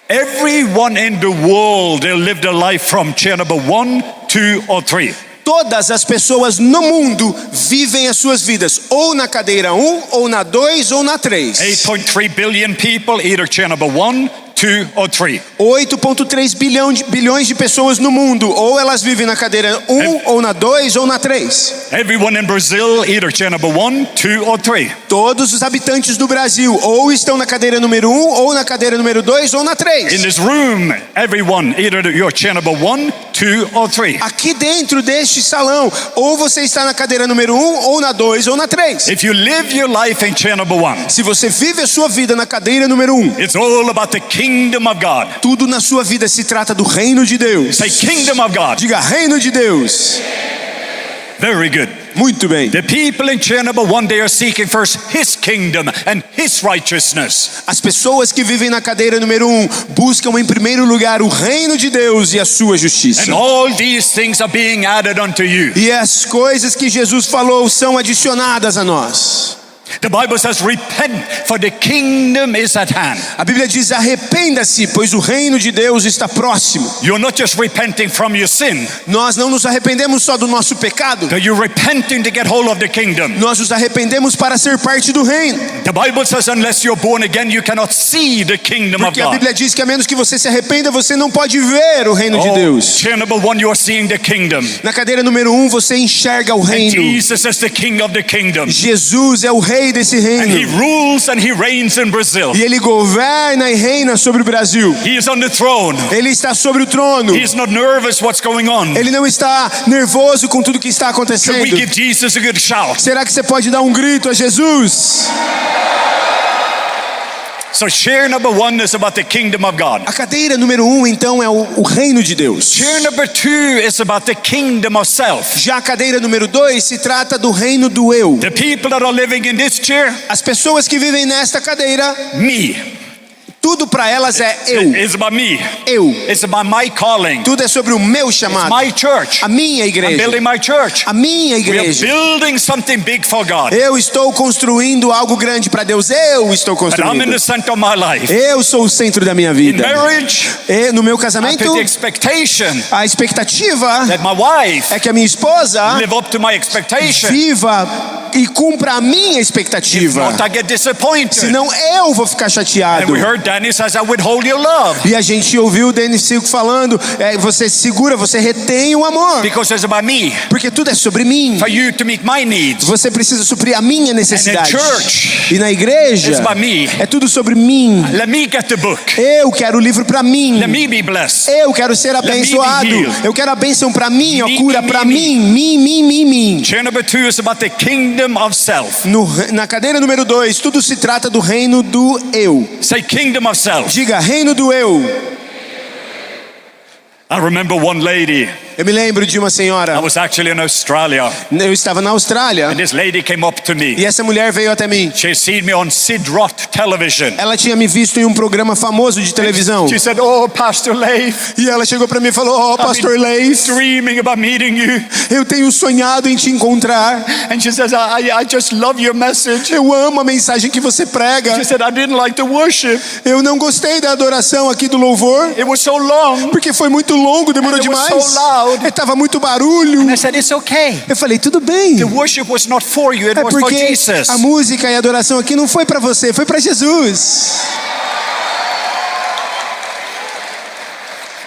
Speaker 1: Everyone in the world, they live their life from chair number 1, 2, or 3.
Speaker 2: Todas as pessoas no mundo vivem as suas vidas ou na cadeira 1, ou na 2, ou na 3.
Speaker 1: 8.3 billion people, either chair number 1, 2, or 3.
Speaker 2: 8,3 bilhões de pessoas no mundo, ou elas vivem na cadeira 1, ou na 2, ou na 3.
Speaker 1: Everyone in Brazil, either chair number 1, 2, or 3.
Speaker 2: Todos os habitantes do Brasil ou estão na cadeira número 1, ou na cadeira número 2, ou na
Speaker 1: In
Speaker 2: 3.
Speaker 1: this room, everyone, either you're chair number 1, 2, or 3.
Speaker 2: Aqui dentro deste salão, ou você está na cadeira número 1, ou na 2, ou na 3.
Speaker 1: If you live your life in chair number 1,
Speaker 2: Se você vive a sua vida na cadeira número 1,
Speaker 1: it's all about the kingdom of God.
Speaker 2: tudo na sua vida se trata do reino de Deus.
Speaker 1: Say kingdom of God.
Speaker 2: Diga reino de Deus.
Speaker 1: Very good.
Speaker 2: Muito bem.
Speaker 1: The people in chair number 1, they are seeking first His kingdom and His righteousness.
Speaker 2: As pessoas que vivem na cadeira número 1 buscam em primeiro lugar o reino de Deus e a sua justiça.
Speaker 1: And all these things are being added unto you.
Speaker 2: E as coisas que Jesus falou são adicionadas a nós.
Speaker 1: The Bible says, repent, for the kingdom is at hand.
Speaker 2: A Bíblia diz: arrependa-se, pois o reino de Deus está próximo.
Speaker 1: You're not just repenting from your sin,
Speaker 2: Nós não nos arrependemos só do nosso pecado,
Speaker 1: but you're repenting to get hold of the kingdom.
Speaker 2: nós nos arrependemos para ser parte do reino.
Speaker 1: The Bible says, unless you're born again, you cannot see the kingdom of
Speaker 2: Porque a
Speaker 1: God.
Speaker 2: Bíblia diz que a menos que você se arrependa, você não pode ver o reino de
Speaker 1: Oh,
Speaker 2: Deus.
Speaker 1: chair number 1, you are seeing the kingdom.
Speaker 2: Na cadeira número 1 você enxerga o
Speaker 1: And
Speaker 2: reino.
Speaker 1: Jesus is the king of the kingdom.
Speaker 2: Jesus é o rei desse
Speaker 1: And He
Speaker 2: reino.
Speaker 1: rules and He reigns in Brazil.
Speaker 2: E ele governa e reina sobre o Brasil.
Speaker 1: He is on the throne.
Speaker 2: Ele está sobre o trono.
Speaker 1: He is not nervous what's going on.
Speaker 2: Ele não está nervoso com tudo que está
Speaker 1: Should we
Speaker 2: acontecendo.
Speaker 1: give Jesus a good shout?
Speaker 2: Será que você pode dar um grito a Jesus?
Speaker 1: So chair number 1 is about the kingdom of God.
Speaker 2: A cadeira número 1 então é o reino de Deus.
Speaker 1: Chair number 2 is about the kingdom of self.
Speaker 2: Já a cadeira número 2 se trata do reino do eu.
Speaker 1: The people that are living in this chair,
Speaker 2: As pessoas que vivem nesta cadeira,
Speaker 1: me.
Speaker 2: tudo para elas é eu.
Speaker 1: It's about me.
Speaker 2: Eu.
Speaker 1: It's about my calling.
Speaker 2: Tudo é sobre o meu chamado.
Speaker 1: My church.
Speaker 2: A minha
Speaker 1: I'm
Speaker 2: igreja.
Speaker 1: building my church.
Speaker 2: A minha
Speaker 1: We are
Speaker 2: igreja.
Speaker 1: building something big for God.
Speaker 2: Eu estou construindo algo grande para Deus. Eu estou
Speaker 1: And I'm in
Speaker 2: construindo.
Speaker 1: the center of my life.
Speaker 2: Eu sou o centro da minha
Speaker 1: In
Speaker 2: vida.
Speaker 1: marriage,
Speaker 2: E no meu
Speaker 1: I
Speaker 2: casamento,
Speaker 1: put the expectation
Speaker 2: a expectativa
Speaker 1: that my wife
Speaker 2: é que a minha esposa
Speaker 1: live up to my expectation.
Speaker 2: viva e cumpra a minha expectativa.
Speaker 1: Not I get disappointed.
Speaker 2: Senão eu vou ficar
Speaker 1: And
Speaker 2: chateado.
Speaker 1: we heard Danny says, I withhold your love.
Speaker 2: E a gente ouviu o Denis Silco falando, você segura, você retém o amor.
Speaker 1: Because it's about me.
Speaker 2: Porque tudo é sobre mim.
Speaker 1: For you to meet my needs.
Speaker 2: Você precisa suprir a minha necessidade.
Speaker 1: And in church,
Speaker 2: E na igreja,
Speaker 1: it's about me.
Speaker 2: é tudo sobre mim.
Speaker 1: Let me get the book.
Speaker 2: Eu quero o livro para mim.
Speaker 1: Let me be blessed.
Speaker 2: Eu quero ser abençoado.
Speaker 1: me be healed.
Speaker 2: Eu quero a bênção para mim, a
Speaker 1: Me,
Speaker 2: cura
Speaker 1: me,
Speaker 2: para
Speaker 1: me,
Speaker 2: mim. Mim.
Speaker 1: Chair number 2 is about the kingdom of self.
Speaker 2: Na cadeira número 2, tudo se trata do reino do eu.
Speaker 1: Say kingdom of self.
Speaker 2: Diga, reino do eu.
Speaker 1: I remember one lady.
Speaker 2: Eu me lembro de uma senhora.
Speaker 1: I was actually in Australia.
Speaker 2: Eu estava na Austrália.
Speaker 1: And this lady came up to me.
Speaker 2: E essa mulher veio até mim.
Speaker 1: She had seen me on Sid Roth television.
Speaker 2: Ela tinha me visto em um programa famoso de televisão.
Speaker 1: She said, oh, Pastor Leif,
Speaker 2: E ela chegou para mim e falou: "Oh, Pastor
Speaker 1: I've been
Speaker 2: Leif,
Speaker 1: dreaming about meeting you.
Speaker 2: eu tenho sonhado em te encontrar.
Speaker 1: And she says, I just love your message.
Speaker 2: Eu amo a mensagem que você prega.
Speaker 1: She said, I didn't like the worship.
Speaker 2: Eu não gostei da adoração aqui do louvor,
Speaker 1: It was so long.
Speaker 2: porque foi muito longo, demorou
Speaker 1: And it was
Speaker 2: demais.
Speaker 1: so loud.
Speaker 2: Estava muito barulho.
Speaker 1: I said, it's okay.
Speaker 2: Eu falei: tudo bem.
Speaker 1: The worship was not for you, it
Speaker 2: É
Speaker 1: was for
Speaker 2: porque
Speaker 1: Jesus.
Speaker 2: a música e a adoração aqui não foi para você, foi para Jesus.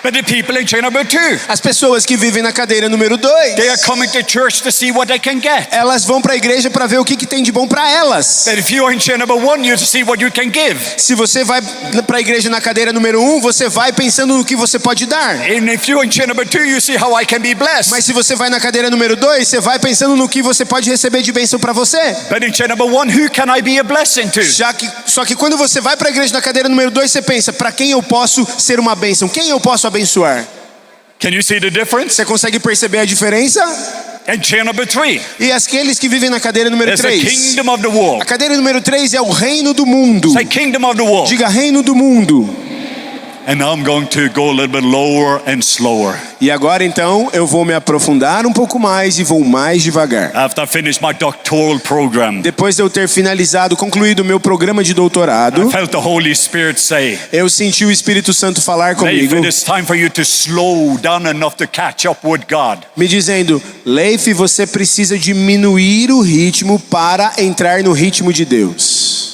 Speaker 1: But the people in chair number 2,
Speaker 2: As pessoas que vivem na cadeira número 2,
Speaker 1: they are coming to church to see what they can get.
Speaker 2: elas vão para a igreja para ver o que tem de bom para elas.
Speaker 1: But if you are in chair number 1, you see what you can give.
Speaker 2: Se você vai para a igreja na cadeira número 1, você vai pensando no que você pode dar.
Speaker 1: And if you're in chair number 2, you see how I can be blessed.
Speaker 2: Mas se você vai na cadeira número 2, você vai pensando no que você pode receber de bênção para você.
Speaker 1: But in chair number 1, who can I be a blessing to?
Speaker 2: Só que quando você vai para a igreja na cadeira número 2, você pensa, para quem eu posso ser uma bênção? Quem eu posso abençoar?
Speaker 1: Can you see the difference?
Speaker 2: Você consegue perceber a diferença?
Speaker 1: And chair number 3
Speaker 2: E aqueles que vivem na cadeira número
Speaker 1: is the
Speaker 2: 3.
Speaker 1: kingdom of the world.
Speaker 2: A cadeira número 3 é o reino do mundo.
Speaker 1: Say kingdom of the world.
Speaker 2: Diga reino do mundo.
Speaker 1: And now I'm going to go a little bit lower and slower.
Speaker 2: E agora então eu vou me aprofundar um pouco mais e vou mais devagar.
Speaker 1: After I finish my doctoral program,
Speaker 2: Depois de eu ter concluído o meu programa de doutorado,
Speaker 1: I felt the Holy Spirit say,
Speaker 2: eu senti o Espírito Santo falar comigo,
Speaker 1: Leif, it is time for you to slow down enough to catch up with God.
Speaker 2: me dizendo, Leif, você precisa diminuir o ritmo para entrar no ritmo de Deus.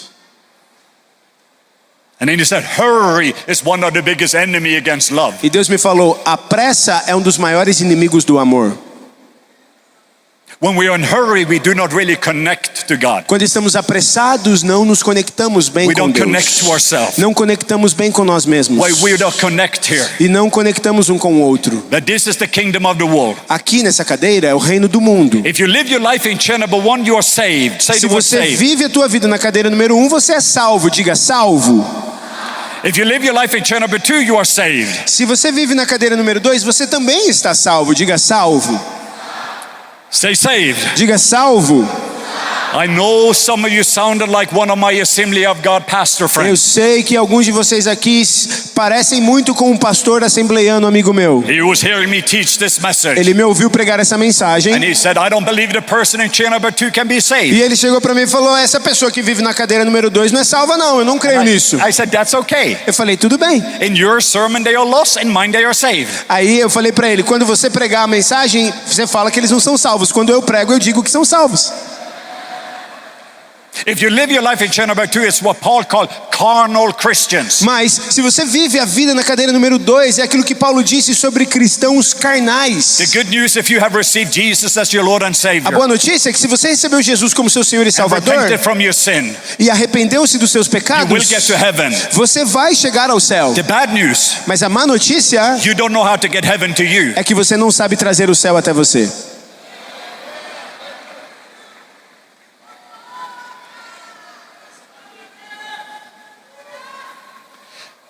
Speaker 1: And then he said, hurry is one of the biggest enemy against love.
Speaker 2: E Deus me falou, a pressa é um dos maiores inimigos do amor.
Speaker 1: When we are in hurry, we do not really connect to God.
Speaker 2: Quando estamos apressados, não nos conectamos bem
Speaker 1: We
Speaker 2: com
Speaker 1: don't
Speaker 2: Deus.
Speaker 1: connect to ourselves.
Speaker 2: Não conectamos bem com nós mesmos.
Speaker 1: We don't connect here.
Speaker 2: E não conectamos um com o outro.
Speaker 1: But this is the kingdom of the world.
Speaker 2: Aqui nessa cadeira é o reino do mundo.
Speaker 1: If you live your life in chair number 1, you are saved. Say
Speaker 2: Se
Speaker 1: the word
Speaker 2: você
Speaker 1: saved.
Speaker 2: vive a tua vida na cadeira número 1, você é salvo. Diga salvo.
Speaker 1: If you live your life in chair number 2, you are saved.
Speaker 2: Se você vive na cadeira número 2, você também está salvo. Diga salvo.
Speaker 1: Say saved.
Speaker 2: Diga salvo.
Speaker 1: I know some of you sounded like one of my Assembly of God pastor
Speaker 2: Eu
Speaker 1: friends.
Speaker 2: sei que alguns de vocês aqui parecem muito com um pastor assembleiano amigo meu.
Speaker 1: He was hearing me teach this message.
Speaker 2: Ele me ouviu pregar essa mensagem.
Speaker 1: And he said, I don't believe the person in chair number 2 can be
Speaker 2: E
Speaker 1: saved.
Speaker 2: ele chegou para mim e falou, essa pessoa que vive na cadeira número 2 não é salva não, eu não creio nisso.
Speaker 1: I said, that's okay.
Speaker 2: Eu falei, tudo bem.
Speaker 1: In your sermon they are lost, in mine they are saved.
Speaker 2: Aí eu falei para ele, quando você pregar a mensagem, você fala que eles não são salvos. Quando eu prego, eu digo que são salvos.
Speaker 1: If you live your life in chair number 2, it's what Paul called carnal Christians.
Speaker 2: Mas se você vive a vida na cadeira número 2, é aquilo que Paulo disse sobre cristãos carnais.
Speaker 1: The good news, if you have received Jesus as your Lord and
Speaker 2: A
Speaker 1: Savior,
Speaker 2: boa notícia é que se você recebeu Jesus como seu Senhor e
Speaker 1: and
Speaker 2: Salvador
Speaker 1: repented from your sin,
Speaker 2: e arrependeu-se dos seus
Speaker 1: you will
Speaker 2: pecados,
Speaker 1: get to heaven.
Speaker 2: você vai chegar ao céu.
Speaker 1: The bad news,
Speaker 2: Mas a má notícia
Speaker 1: you don't know how to get heaven to you.
Speaker 2: é que você não sabe trazer o céu até você.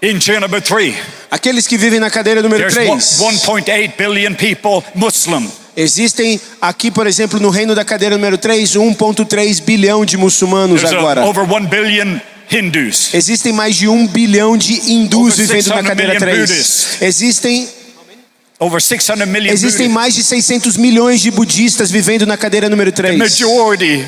Speaker 1: In chair number 3,
Speaker 2: Aqueles que vivem na cadeira número
Speaker 1: there's
Speaker 2: 3.
Speaker 1: 1.8 billion people Muslim.
Speaker 2: Existem aqui, por exemplo, no reino da cadeira número 3, 1,3 bilhão de muçulmanos
Speaker 1: There's
Speaker 2: agora.
Speaker 1: over 1 billion Hindus.
Speaker 2: Existem mais de 1 bilhão de hindus
Speaker 1: Over
Speaker 2: vivendo na
Speaker 1: 600
Speaker 2: cadeira
Speaker 1: million
Speaker 2: 3.
Speaker 1: Buddhists.
Speaker 2: Existem
Speaker 1: Over 600 million
Speaker 2: mais de 600 milhões de budistas vivendo na cadeira número
Speaker 1: The
Speaker 2: 3.
Speaker 1: majority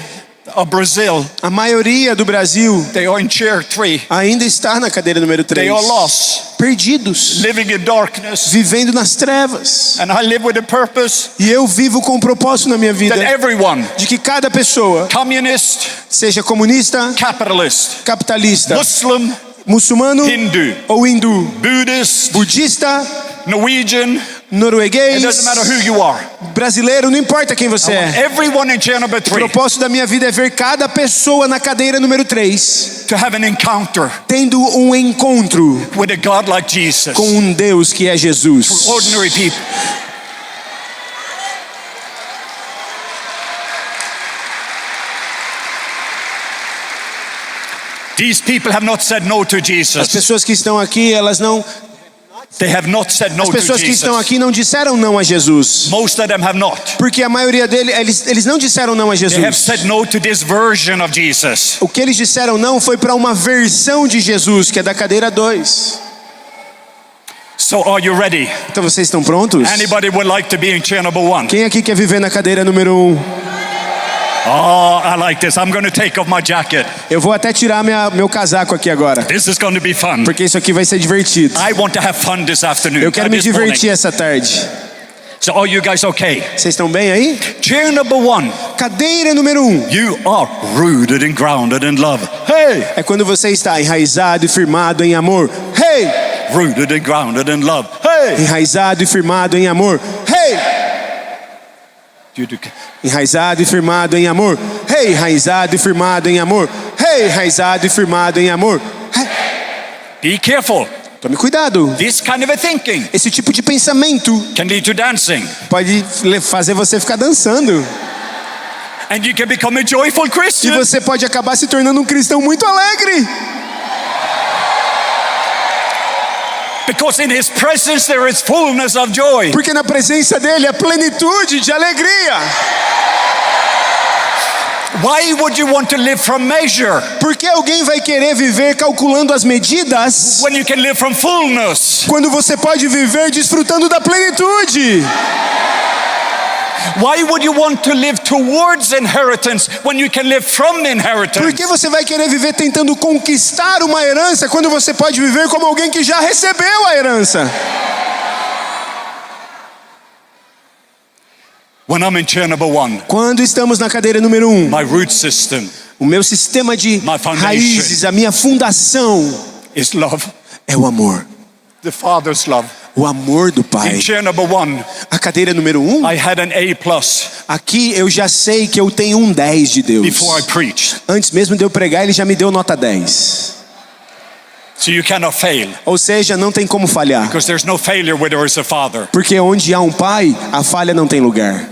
Speaker 1: of Brazil,
Speaker 2: A maioria do Brasil
Speaker 1: they are in chair 3.
Speaker 2: ainda está na cadeira número 3.
Speaker 1: They are lost,
Speaker 2: Perdidos,
Speaker 1: living in darkness.
Speaker 2: vivendo nas trevas.
Speaker 1: And I live with a purpose
Speaker 2: E eu vivo com um propósito na minha vida,
Speaker 1: that everyone,
Speaker 2: de que cada pessoa,
Speaker 1: communist,
Speaker 2: seja comunista,
Speaker 1: capitalist,
Speaker 2: capitalista,
Speaker 1: Muslim,
Speaker 2: muçulmano
Speaker 1: Hindu,
Speaker 2: ou hindu,
Speaker 1: Buddhist,
Speaker 2: budista,
Speaker 1: Norwegian, it
Speaker 2: norueguês,
Speaker 1: doesn't matter who you are.
Speaker 2: brasileiro, não importa quem você é.
Speaker 1: Everyone in chair number
Speaker 2: O
Speaker 1: 3
Speaker 2: propósito da minha vida é ver cada pessoa na cadeira número 3
Speaker 1: to have an encounter
Speaker 2: tendo um encontro
Speaker 1: with a God like Jesus.
Speaker 2: com um Deus que é Jesus.
Speaker 1: Ordinary people. These people have not said no to
Speaker 2: As
Speaker 1: Jesus.
Speaker 2: pessoas que estão aqui,
Speaker 1: They have not said no
Speaker 2: as
Speaker 1: to
Speaker 2: pessoas que estão
Speaker 1: Jesus.
Speaker 2: aqui não disseram não a Jesus.
Speaker 1: Most of them have not.
Speaker 2: Porque a maioria deles, eles não disseram não a
Speaker 1: They have
Speaker 2: Jesus.
Speaker 1: said no to this version of Jesus.
Speaker 2: O que eles disseram não foi para uma versão de Jesus, que é da cadeira 2.
Speaker 1: So are you ready?
Speaker 2: Então vocês estão prontos?
Speaker 1: Anybody would like to be in chair number 1?
Speaker 2: Quem aqui quer viver na cadeira número 1?
Speaker 1: Oh, I like this. I'm going to take off my jacket.
Speaker 2: Eu vou até tirar meu casaco aqui agora,
Speaker 1: This is going to be fun.
Speaker 2: porque isso aqui vai ser divertido.
Speaker 1: I want to have fun this afternoon.
Speaker 2: Eu quero me
Speaker 1: this morning.
Speaker 2: divertir essa tarde.
Speaker 1: So are you guys okay?
Speaker 2: Vocês estão bem aí?
Speaker 1: Chair number 1.
Speaker 2: Cadeira número 1
Speaker 1: You are rooted and grounded in love. Hey!
Speaker 2: é quando você está enraizado e firmado em amor. Hey!
Speaker 1: Rooted and grounded in love. Hey! Hey!
Speaker 2: Enraizado e firmado em amor. Hey! Enraizado e firmado em amor. Hey! Enraizado e firmado em amor. Hey! Enraizado e firmado em amor. Hey!
Speaker 1: Be careful.
Speaker 2: Tome cuidado.
Speaker 1: This kind of a thinking
Speaker 2: Esse tipo de pensamento
Speaker 1: can lead to dancing.
Speaker 2: pode fazer você ficar dançando.
Speaker 1: And you can become a joyful
Speaker 2: E
Speaker 1: Christian.
Speaker 2: você pode acabar se tornando um cristão muito alegre.
Speaker 1: Because in his presence there is fullness of joy.
Speaker 2: Porque na presença dele é plenitude de alegria.
Speaker 1: Why would you want to live from measure
Speaker 2: Por que alguém vai querer viver calculando as medidas
Speaker 1: when you can live from fullness?
Speaker 2: quando você pode viver desfrutando da plenitude?
Speaker 1: Why would you want to live towards inheritance when you can live from
Speaker 2: Por
Speaker 1: inheritance?
Speaker 2: que você vai querer viver tentando conquistar uma herança quando você pode viver como alguém que já recebeu a herança?
Speaker 1: When I'm in chair number 1,
Speaker 2: Quando estamos na cadeira número 1,
Speaker 1: my root system
Speaker 2: o meu sistema de
Speaker 1: My foundation.
Speaker 2: raízes, a minha fundação
Speaker 1: is love,
Speaker 2: é o amor.
Speaker 1: the Father's love.
Speaker 2: O amor do Pai.
Speaker 1: In chair number 1,
Speaker 2: A cadeira número 1,
Speaker 1: I had an A+.
Speaker 2: aqui eu já sei que eu tenho um 10 de Deus.
Speaker 1: Before I preached.
Speaker 2: Antes mesmo de eu pregar, ele já me deu nota 10.
Speaker 1: So you cannot fail,
Speaker 2: Ou seja, não tem como falhar.
Speaker 1: because there's no failure where there is a father.
Speaker 2: Porque onde há um pai, a falha não tem lugar.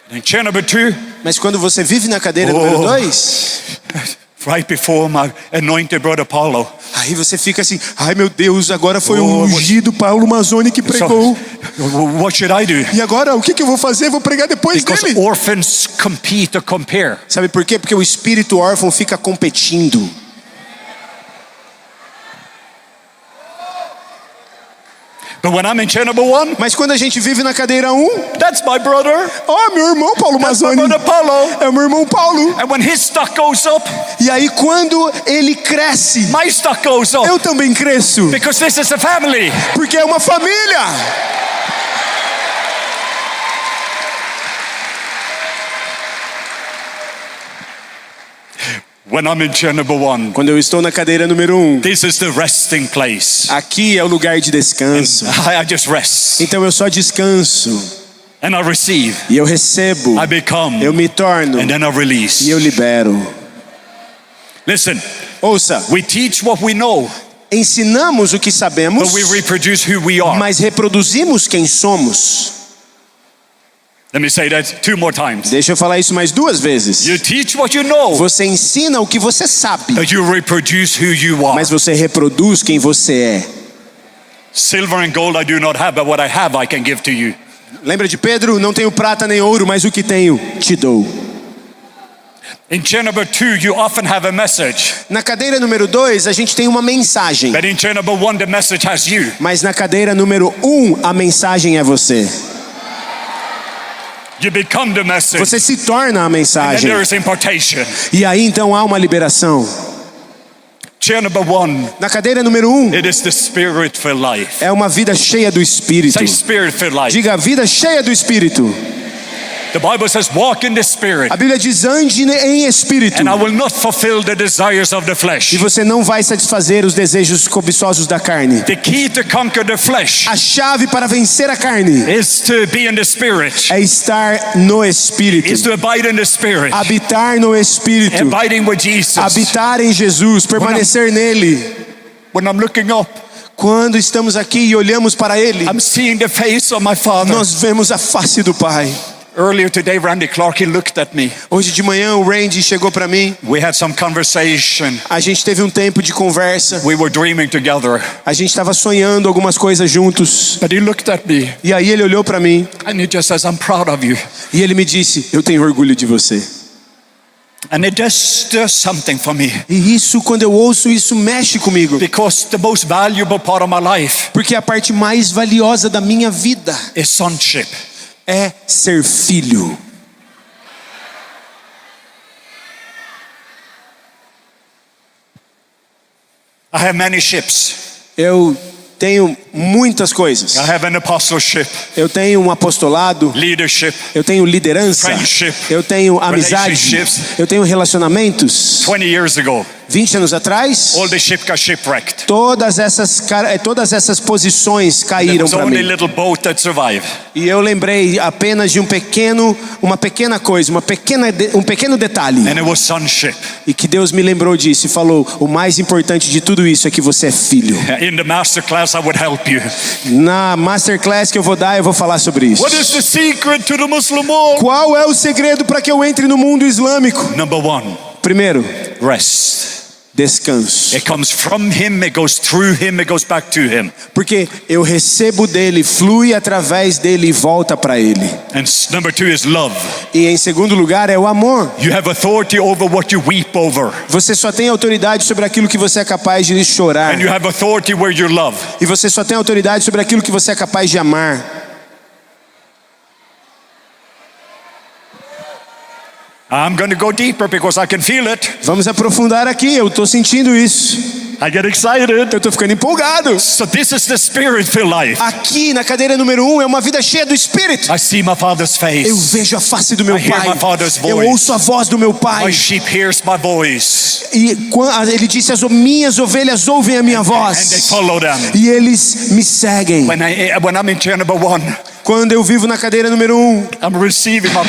Speaker 1: In chair number 2,
Speaker 2: Mas quando você vive na cadeira
Speaker 1: Oh.
Speaker 2: número 2,
Speaker 1: right before my anointed brother Paulo.
Speaker 2: aí você fica assim, ai meu Deus, agora foi o
Speaker 1: Oh,
Speaker 2: ungido Paulo Mazzoni que pregou.
Speaker 1: So, what should I do?
Speaker 2: E agora, o que eu vou fazer? Vou pregar depois
Speaker 1: Because
Speaker 2: dele.
Speaker 1: orphans compete or compare.
Speaker 2: Sabe por quê? Porque o espírito órfão fica competindo.
Speaker 1: But when I'm in chair number 1,
Speaker 2: Mas quando a gente vive na cadeira 1,
Speaker 1: that's my brother.
Speaker 2: ó, meu irmão Paulo
Speaker 1: That's my
Speaker 2: Mazzoni,
Speaker 1: brother Paulo.
Speaker 2: é o meu irmão Paulo.
Speaker 1: And when his stock goes up,
Speaker 2: E aí quando ele cresce,
Speaker 1: my stock goes up.
Speaker 2: eu também cresço.
Speaker 1: Because this is a family.
Speaker 2: Porque é uma família.
Speaker 1: When I'm in chair number 1,
Speaker 2: Quando eu estou na cadeira número 1,
Speaker 1: this is the resting place.
Speaker 2: aqui é o lugar de descanso.
Speaker 1: I just rest
Speaker 2: Então eu só descanso
Speaker 1: and I receive.
Speaker 2: e eu recebo,
Speaker 1: I become
Speaker 2: eu me torno
Speaker 1: and then I release.
Speaker 2: e eu libero.
Speaker 1: Listen,
Speaker 2: Ouça,
Speaker 1: we teach what we know,
Speaker 2: ensinamos o que sabemos,
Speaker 1: but we reproduce who we are.
Speaker 2: mas reproduzimos quem somos.
Speaker 1: Let me say that 2 more times.
Speaker 2: Deixa eu falar isso mais 2 vezes.
Speaker 1: You teach what you know,
Speaker 2: Você ensina o que você sabe,
Speaker 1: but you reproduce who you are.
Speaker 2: mas você reproduz quem você é.
Speaker 1: Silver and gold I do not have, but what I have I can give to you.
Speaker 2: Lembra de Pedro? Não tenho prata nem ouro, mas o que tenho, te dou.
Speaker 1: In chair number 2, you often have a message,
Speaker 2: Na cadeira número 2, a gente tem uma mensagem.
Speaker 1: but in chair number 1, the message has you.
Speaker 2: Mas na cadeira número 1, a mensagem é você.
Speaker 1: You become the message,
Speaker 2: Você se torna a
Speaker 1: and then
Speaker 2: mensagem.
Speaker 1: there is impartation.
Speaker 2: E aí então há uma liberação.
Speaker 1: Chair number 1,
Speaker 2: Na cadeira número 1,
Speaker 1: it is the spirit-filled life.
Speaker 2: é uma vida cheia do Espírito.
Speaker 1: Say spirit-filled life.
Speaker 2: Diga, vida cheia do Espírito.
Speaker 1: The Bible says, walk in the spirit,
Speaker 2: A Bíblia diz, ande em Espírito.
Speaker 1: and I will not fulfill the desires of the flesh.
Speaker 2: E você não vai satisfazer os desejos cobiçosos da carne.
Speaker 1: The key to conquer the flesh
Speaker 2: A chave para vencer a carne
Speaker 1: is to be in the spirit,
Speaker 2: é estar no Espírito.
Speaker 1: is to abide in the spirit,
Speaker 2: Habitar no Espírito.
Speaker 1: abiding with Jesus.
Speaker 2: Habitar em Jesus, permanecer nele.
Speaker 1: When I'm looking up,
Speaker 2: Quando estamos aqui e olhamos para Ele,
Speaker 1: I'm seeing the face of my Father.
Speaker 2: nós vemos a face do Pai.
Speaker 1: Earlier today, Randy Clark, he looked at me.
Speaker 2: Hoje de manhã o Randy chegou para mim.
Speaker 1: We had some conversation.
Speaker 2: A gente teve um tempo de conversa.
Speaker 1: We were dreaming together.
Speaker 2: A gente estava sonhando algumas coisas juntos.
Speaker 1: But he looked at me
Speaker 2: E aí ele olhou para mim
Speaker 1: and he just says, I'm proud of you.
Speaker 2: e ele me disse, eu tenho orgulho de você.
Speaker 1: And it does something for me.
Speaker 2: E isso, quando eu ouço isso, mexe comigo.
Speaker 1: Because the most valuable part of my life
Speaker 2: Porque a parte mais valiosa da minha vida
Speaker 1: is sonship.
Speaker 2: é ser filho.
Speaker 1: I have many ships.
Speaker 2: Eu tenho muitas coisas.
Speaker 1: I have an apostleship,
Speaker 2: Eu tenho um apostolado,
Speaker 1: leadership,
Speaker 2: eu tenho liderança,
Speaker 1: Friendship,
Speaker 2: eu tenho amizade,
Speaker 1: relationships.
Speaker 2: eu tenho relacionamentos.
Speaker 1: 20 years ago,
Speaker 2: 20 anos atrás,
Speaker 1: all the ship got shipwrecked.
Speaker 2: todas essas posições
Speaker 1: There
Speaker 2: caíram
Speaker 1: was
Speaker 2: para
Speaker 1: only a
Speaker 2: mim.
Speaker 1: little boat that survived.
Speaker 2: E eu lembrei apenas de uma pequena coisa, um pequeno detalhe.
Speaker 1: And it was sonship.
Speaker 2: E que Deus me lembrou disso e falou: o mais importante de tudo isso é que você é filho.
Speaker 1: In the masterclass, I would help you.
Speaker 2: Na masterclass que eu vou dar, eu vou falar sobre isso.
Speaker 1: What is the secret to the Muslim world?
Speaker 2: Qual é o segredo para que eu entre no mundo islâmico?
Speaker 1: Number one,
Speaker 2: Primeiro,
Speaker 1: rest.
Speaker 2: descanso.
Speaker 1: It comes from him, it goes through him, it goes back to him.
Speaker 2: Porque eu recebo dele, flui através dele e volta para ele.
Speaker 1: And number two is love.
Speaker 2: E em segundo lugar é o amor.
Speaker 1: You have authority over what you weep over.
Speaker 2: Você só tem autoridade sobre aquilo que você é capaz de chorar.
Speaker 1: And you have authority where you love.
Speaker 2: E você só tem autoridade sobre aquilo que você é capaz de amar.
Speaker 1: I'm going to go deeper because I can feel it.
Speaker 2: Vamos aprofundar aqui, eu estou sentindo isso.
Speaker 1: I get excited.
Speaker 2: Eu estou ficando empolgado.
Speaker 1: So this is the spirit-filled life.
Speaker 2: Aqui na cadeira número 1 é uma vida cheia do Espírito.
Speaker 1: I see my Father's face.
Speaker 2: Eu vejo a face do meu
Speaker 1: I hear
Speaker 2: Pai.
Speaker 1: my Father's
Speaker 2: Eu
Speaker 1: voice.
Speaker 2: ouço a voz do meu Pai.
Speaker 1: My sheep hears my voice.
Speaker 2: E ele disse: as minhas ovelhas ouvem a minha
Speaker 1: And they
Speaker 2: voz.
Speaker 1: follow them.
Speaker 2: E eles me seguem.
Speaker 1: When I'm in chair number one,
Speaker 2: Quando eu vivo na cadeira número 1,
Speaker 1: I'm receiving my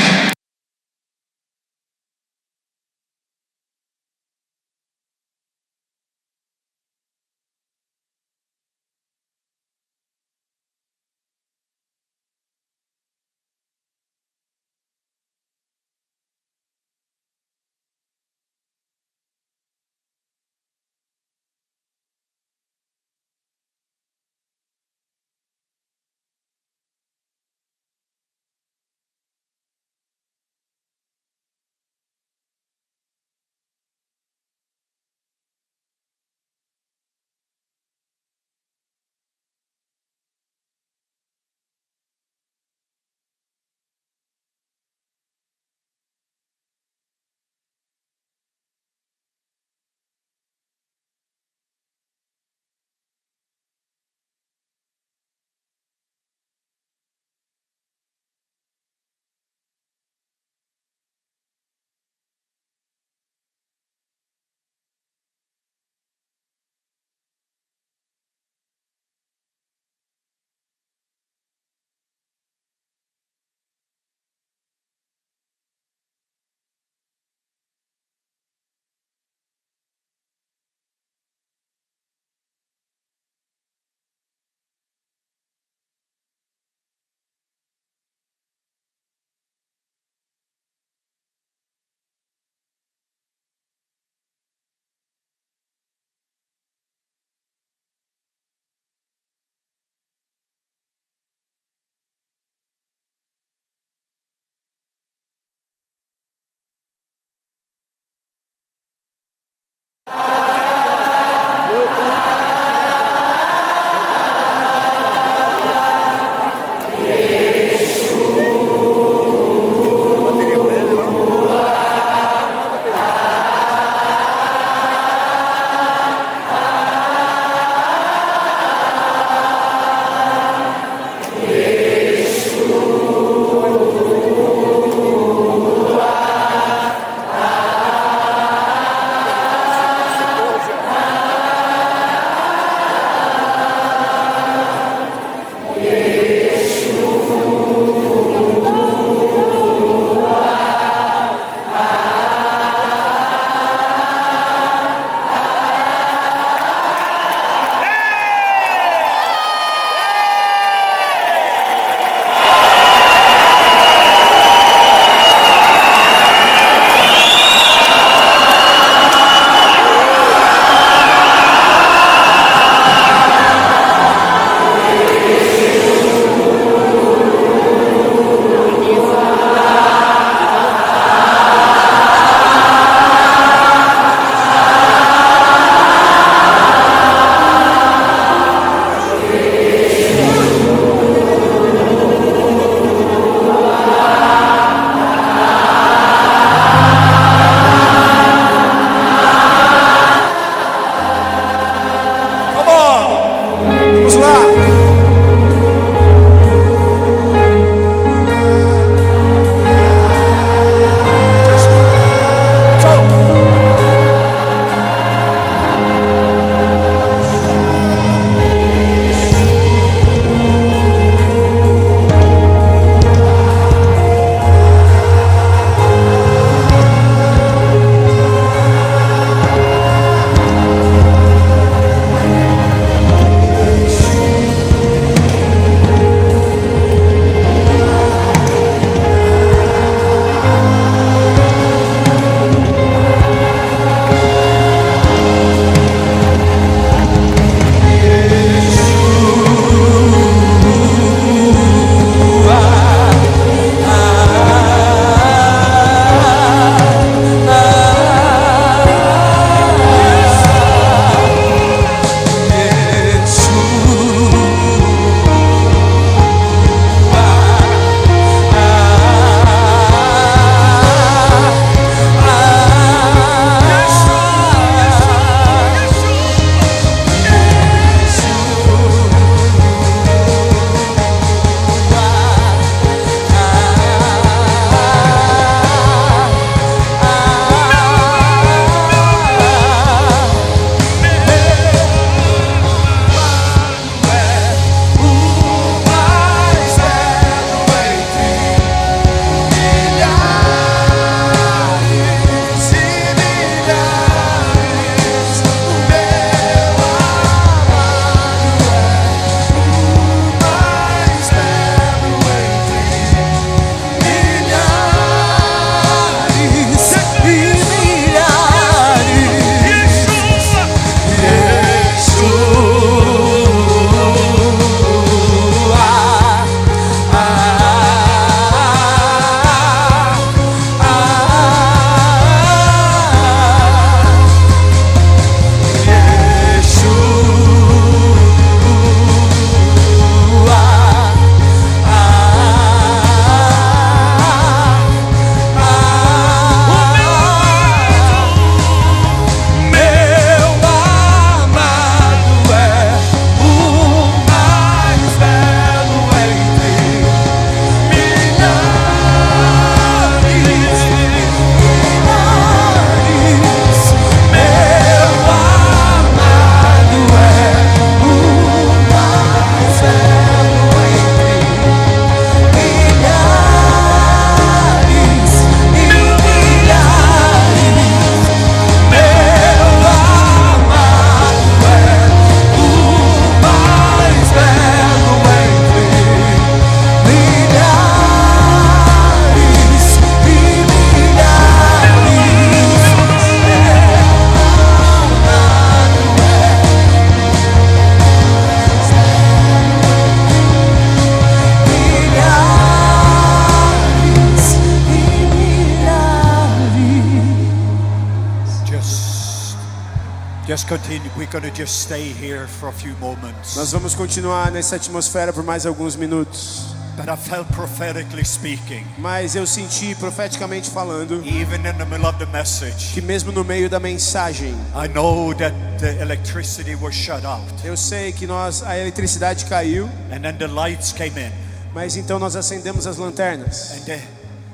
Speaker 1: Just continue. We're going to just stay here for a few moments.
Speaker 2: Nós vamos continuar nessa atmosfera por mais alguns minutos.
Speaker 1: But I felt prophetically speaking,
Speaker 2: Mas eu senti profeticamente falando
Speaker 1: even in the middle of the message,
Speaker 2: que mesmo no meio da mensagem,
Speaker 1: I know that the electricity was shut out,
Speaker 2: eu sei que a eletricidade caiu,
Speaker 1: and then the lights came in,
Speaker 2: mas então nós acendemos as lanternas.
Speaker 1: and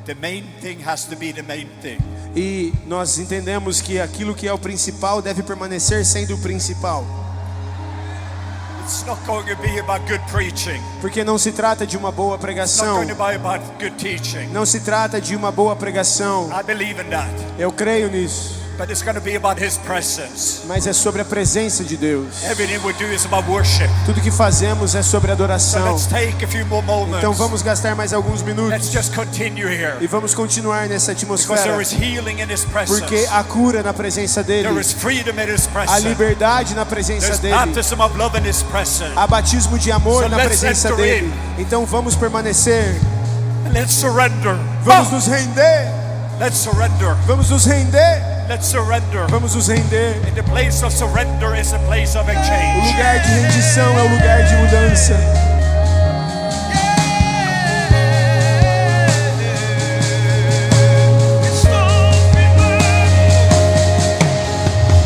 Speaker 1: the main thing has to be the main thing.
Speaker 2: E nós entendemos que aquilo que é o principal deve permanecer sendo o principal.
Speaker 1: It's not going to be about good preaching.
Speaker 2: Porque não se trata de uma boa
Speaker 1: It's not
Speaker 2: pregação.
Speaker 1: going to be about good teaching.
Speaker 2: Não se trata de uma boa pregação.
Speaker 1: I believe in that.
Speaker 2: Eu creio nisso.
Speaker 1: But it's going to be about His presence.
Speaker 2: Mas é sobre a presença de Deus.
Speaker 1: Everything we do is about worship.
Speaker 2: Tudo que fazemos é sobre
Speaker 1: So
Speaker 2: adoração.
Speaker 1: let's take a few more moments.
Speaker 2: Então vamos gastar mais alguns
Speaker 1: Let's
Speaker 2: minutos
Speaker 1: just continue here.
Speaker 2: e vamos continuar nessa
Speaker 1: Because
Speaker 2: atmosfera.
Speaker 1: there is healing in His presence.
Speaker 2: Porque há cura na presença dele.
Speaker 1: There is freedom in His
Speaker 2: Há
Speaker 1: presence.
Speaker 2: liberdade na presença
Speaker 1: There's
Speaker 2: dele.
Speaker 1: baptism of love in His presence.
Speaker 2: Há batismo de amor
Speaker 1: So
Speaker 2: na
Speaker 1: let's
Speaker 2: presença
Speaker 1: enter
Speaker 2: dele. Então vamos permanecer.
Speaker 1: Let's surrender.
Speaker 2: Vamos nos render.
Speaker 1: Let's surrender.
Speaker 2: Vamos nos render.
Speaker 1: Let's surrender.
Speaker 2: Vamos nos render.
Speaker 1: And the place of surrender is a place of
Speaker 2: O
Speaker 1: exchange.
Speaker 2: lugar de rendição é o lugar de mudança.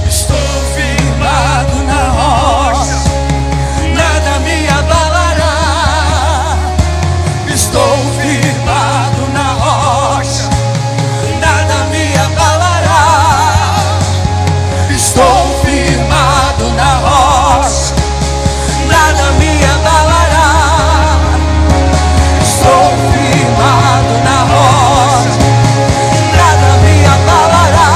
Speaker 4: Estou firmado na rocha, nada me abalará. Estou firmado na rocha, nada me abalará. Estou firmado na rocha, nada me abalará. Estou firmado na rocha, nada me abalará.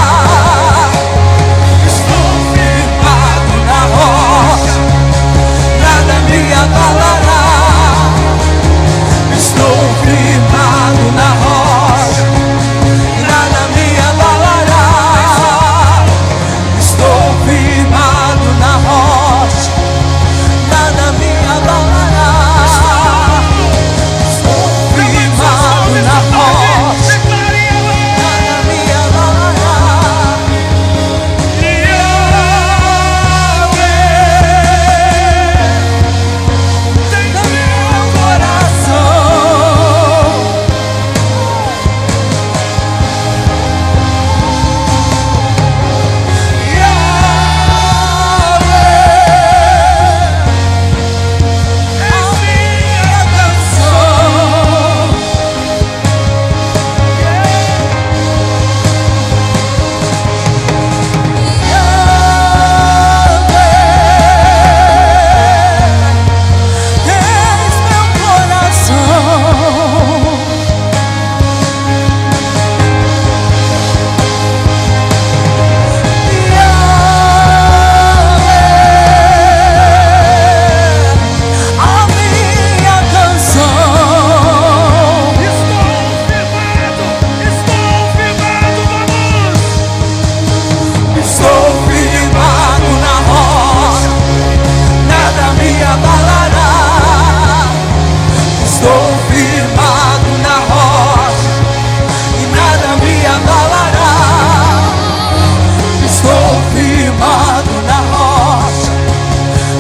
Speaker 4: Estou firmado na rocha, nada me abalará. Estou firmado na rocha, nada me abalará. Estou firmado na rocha, nada me abalará. Estou firmado na rocha, nada me abalará. Tem no meu coração. Estou firmado na rocha, nada me abalará. Estou firmado na rocha e nada me abalará. Estou firmado na rocha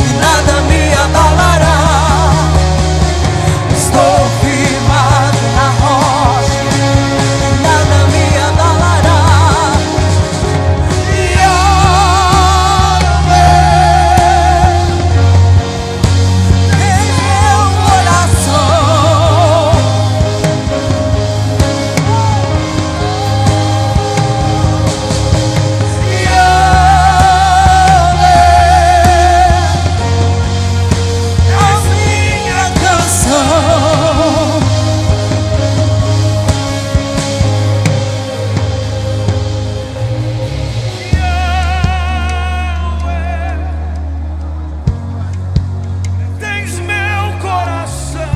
Speaker 4: e nada me abalará. Estou firmado na rocha e nada me abalará. Tens meu coração.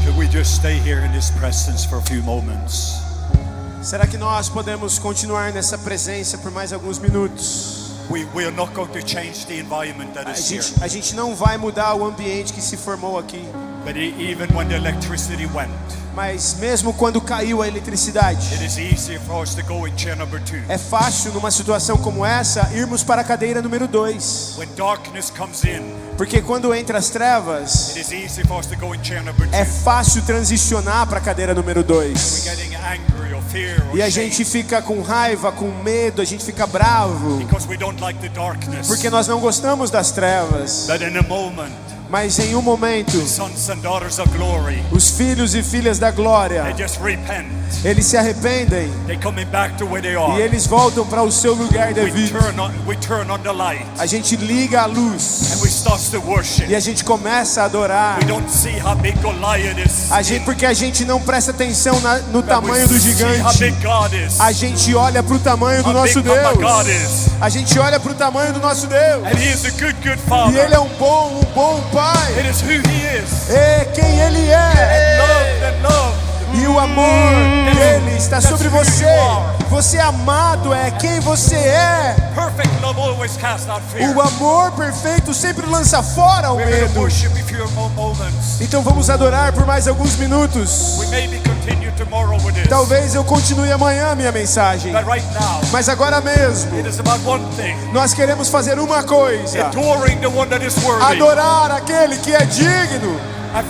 Speaker 1: Could we just stay here in His presence for a few moments?
Speaker 2: Será que nós podemos continuar nessa presença por mais alguns minutos?
Speaker 1: We are not going to change the environment that is here.
Speaker 2: A gente não vai mudar o ambiente que se formou aqui.
Speaker 1: But even when the electricity went,
Speaker 2: Mas mesmo quando caiu a eletricidade,
Speaker 1: it is easy for us to go in chair number 2.
Speaker 2: é fácil numa situação como essa irmos para a cadeira número 2.
Speaker 1: When darkness comes in,
Speaker 2: Porque quando entra as trevas,
Speaker 1: it is easy for us to go in chair number 2.
Speaker 2: é fácil transicionar para a cadeira número 2.
Speaker 1: We're getting angry or fear or
Speaker 2: E a
Speaker 1: shame
Speaker 2: gente fica com raiva, com medo, a gente fica bravo,
Speaker 1: because we don't like the darkness.
Speaker 2: porque nós não gostamos das trevas.
Speaker 1: But in a moment,
Speaker 2: Mas em um momento,
Speaker 1: sons and daughters of glory,
Speaker 2: os filhos e filhas da glória,
Speaker 1: they just repent.
Speaker 2: eles se arrependem
Speaker 1: They coming back to where they
Speaker 2: e
Speaker 1: are.
Speaker 2: eles voltam para o seu lugar devido.
Speaker 1: We turn on the light
Speaker 2: A gente liga a luz
Speaker 1: and we start to worship.
Speaker 2: e a gente começa a adorar.
Speaker 1: We don't see how big Goliath is.
Speaker 2: Porque a gente não presta atenção no
Speaker 1: But
Speaker 2: tamanho
Speaker 1: we
Speaker 2: do
Speaker 1: see how
Speaker 2: gigante.
Speaker 1: big God is.
Speaker 2: A gente olha para o tamanho do
Speaker 1: How
Speaker 2: nosso
Speaker 1: big my God
Speaker 2: Deus.
Speaker 1: is.
Speaker 2: A gente olha para o tamanho do nosso Deus.
Speaker 1: And He is a good
Speaker 2: E
Speaker 1: Father.
Speaker 2: Ele é um bom Pai.
Speaker 1: It is who He is.
Speaker 2: É quem Ele é.
Speaker 1: Love.
Speaker 2: E o amor dele está sobre você. Você é amado, é quem você é.
Speaker 1: Perfect love always casts out fear.
Speaker 2: O amor perfeito sempre lança fora o
Speaker 1: We're going to
Speaker 2: medo.
Speaker 1: worship a few more moments.
Speaker 2: Então vamos adorar por mais alguns minutos.
Speaker 1: We maybe continue tomorrow with this.
Speaker 2: Talvez eu continue amanhã minha mensagem.
Speaker 1: But right now,
Speaker 2: Mas agora mesmo,
Speaker 1: it is about one thing.
Speaker 2: nós queremos fazer uma coisa:
Speaker 1: Adoring the one that is worthy.
Speaker 2: adorar aquele que é digno.
Speaker 1: I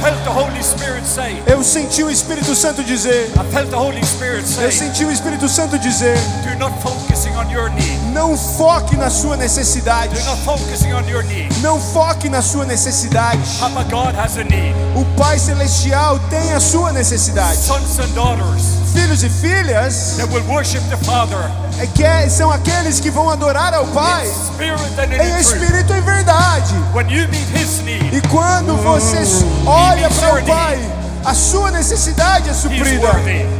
Speaker 1: felt the Holy Spirit say.
Speaker 2: Eu senti o Espírito Santo dizer.
Speaker 1: I felt the Holy Spirit say.
Speaker 2: Eu senti o Espírito Santo dizer:
Speaker 1: Do not focusing on your need.
Speaker 2: não foque na sua necessidade.
Speaker 1: Do not focusing on your need.
Speaker 2: Não foque na sua necessidade.
Speaker 1: Papa God has a need.
Speaker 2: O Pai Celestial tem a sua necessidade.
Speaker 1: Sons and daughters
Speaker 2: Filhos e filhas
Speaker 1: that will worship the Father
Speaker 2: são aqueles que vão adorar ao Pai
Speaker 1: spirit and in
Speaker 2: em
Speaker 1: truth.
Speaker 2: espírito e verdade.
Speaker 1: When you meet His need,
Speaker 2: E quando você olha para o Pai, a sua necessidade é suprida,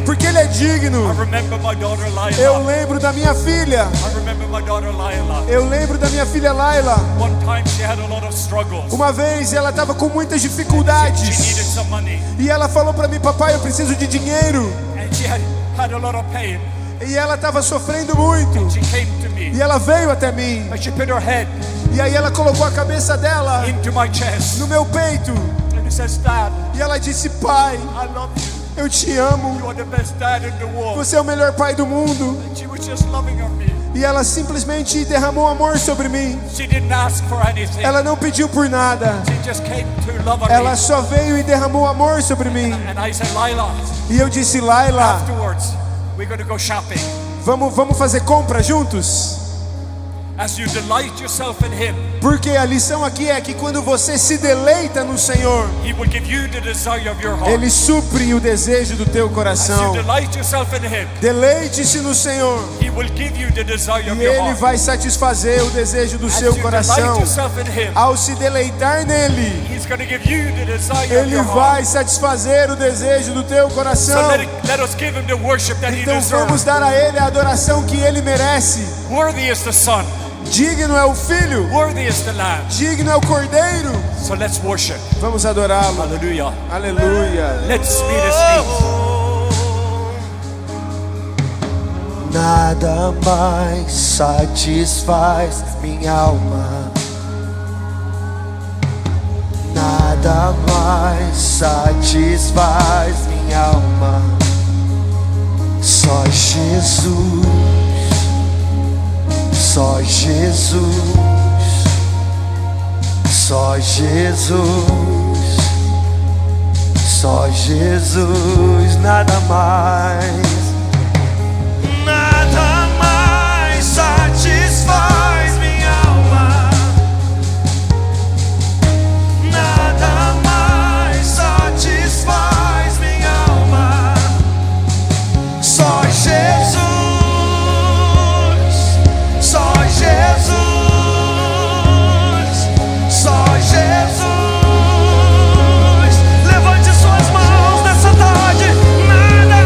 Speaker 2: porque Ele é digno.
Speaker 1: I remember my daughter
Speaker 2: Eu
Speaker 1: Lila.
Speaker 2: lembro da minha filha.
Speaker 1: I remember my daughter Lila.
Speaker 2: Eu lembro da minha filha Laila.
Speaker 1: One time she had a lot of struggles.
Speaker 2: Uma vez ela estava com muitas
Speaker 1: She needed
Speaker 2: dificuldades
Speaker 1: some money,
Speaker 2: e ela falou para mim: papai, eu preciso de dinheiro.
Speaker 1: and she had a lot of pain.
Speaker 2: E ela estava sofrendo muito.
Speaker 1: She came to me,
Speaker 2: E ela veio até mim.
Speaker 1: but she put her head
Speaker 2: E aí ela colocou a cabeça dela
Speaker 1: into my chest,
Speaker 2: no meu peito.
Speaker 1: and she says, "Dad,
Speaker 2: E ela disse: pai,
Speaker 1: I love you.
Speaker 2: eu te amo.
Speaker 1: You are the best dad in the world."
Speaker 2: Você é o melhor pai do mundo.
Speaker 1: And she was just loving on me.
Speaker 2: E ela simplesmente derramou amor sobre mim.
Speaker 1: She didn't ask for anything.
Speaker 2: Ela não pediu por nada.
Speaker 1: She just came to love on
Speaker 2: Ela
Speaker 1: me.
Speaker 2: só veio e derramou amor sobre mim.
Speaker 1: And I said, Lila,
Speaker 2: E eu disse: Laila,
Speaker 1: afterwards, we're going to go shopping.
Speaker 2: vamos fazer compra juntos?
Speaker 1: As you delight yourself in Him,
Speaker 2: Porque a lição aqui é que quando você se deleita no Senhor,
Speaker 1: He will give you the desire of your heart.
Speaker 2: Ele supre o desejo do teu
Speaker 1: As you
Speaker 2: coração.
Speaker 1: delight yourself in Him,
Speaker 2: Deleite-se no Senhor
Speaker 1: He will give you the desire of
Speaker 2: e
Speaker 1: your
Speaker 2: Ele
Speaker 1: heart.
Speaker 2: vai satisfazer o desejo do
Speaker 1: As
Speaker 2: seu
Speaker 1: you delight
Speaker 2: coração.
Speaker 1: yourself in Him,
Speaker 2: Ao se deleitar nele,
Speaker 1: He's going to give you the desire of
Speaker 2: Ele
Speaker 1: your heart.
Speaker 2: vai satisfazer o desejo do teu
Speaker 1: So
Speaker 2: coração.
Speaker 1: let us give Him the worship that He
Speaker 2: Então vamos
Speaker 1: deserves.
Speaker 2: dar a Ele a adoração que Ele merece.
Speaker 1: Worthy is the Son.
Speaker 2: Digno é o Filho,
Speaker 1: Worthy is the Lamb.
Speaker 2: digno é o Cordeiro.
Speaker 1: So let's worship.
Speaker 2: Vamos adorá-lo.
Speaker 1: Hallelujah.
Speaker 2: Aleluia.
Speaker 1: Let's meet His needs.
Speaker 5: Nada mais satisfaz minha alma. Nada mais satisfaz minha alma. Só Jesus, só Jesus, só Jesus, só Jesus, nada mais. Nada mais satisfaz minha alma. Nada mais satisfaz minha alma. Só Jesus, só Jesus, só Jesus. Levante suas mãos nessa tarde. Nada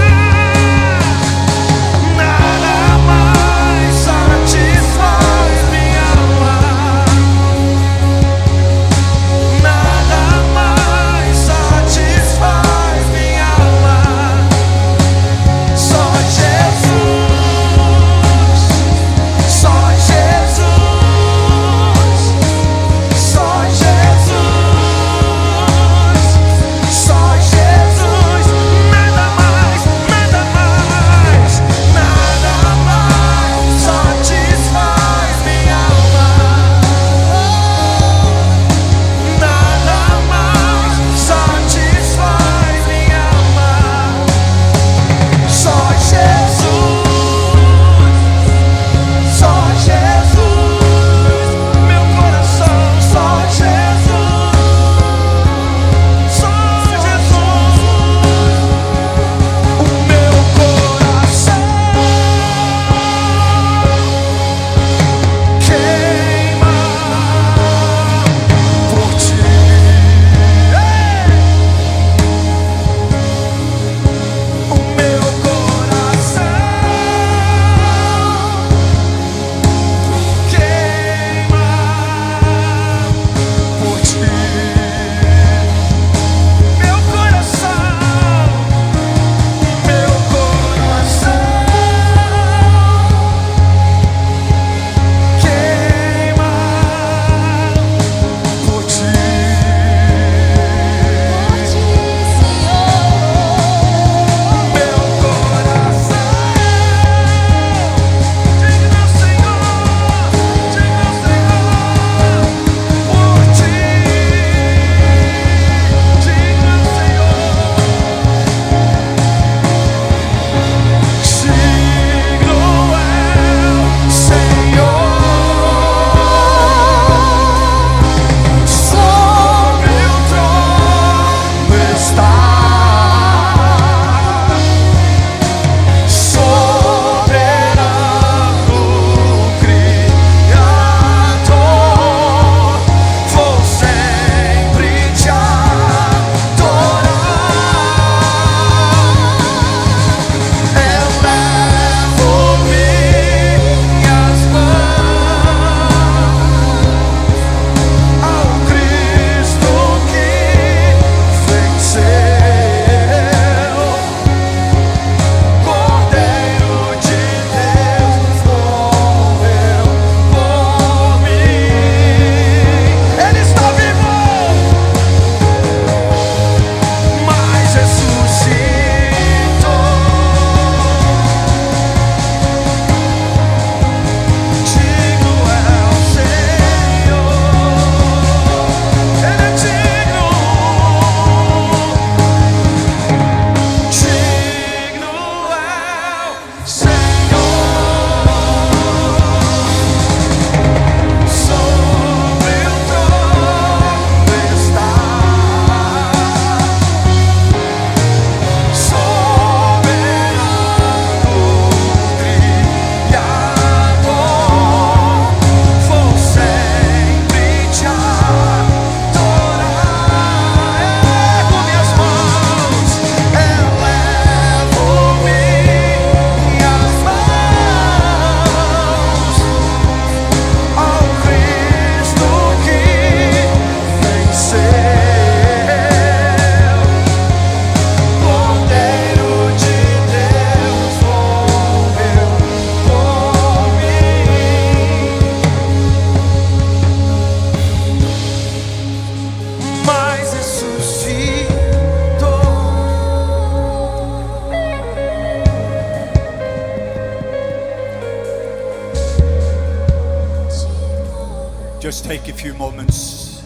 Speaker 1: take a few moments.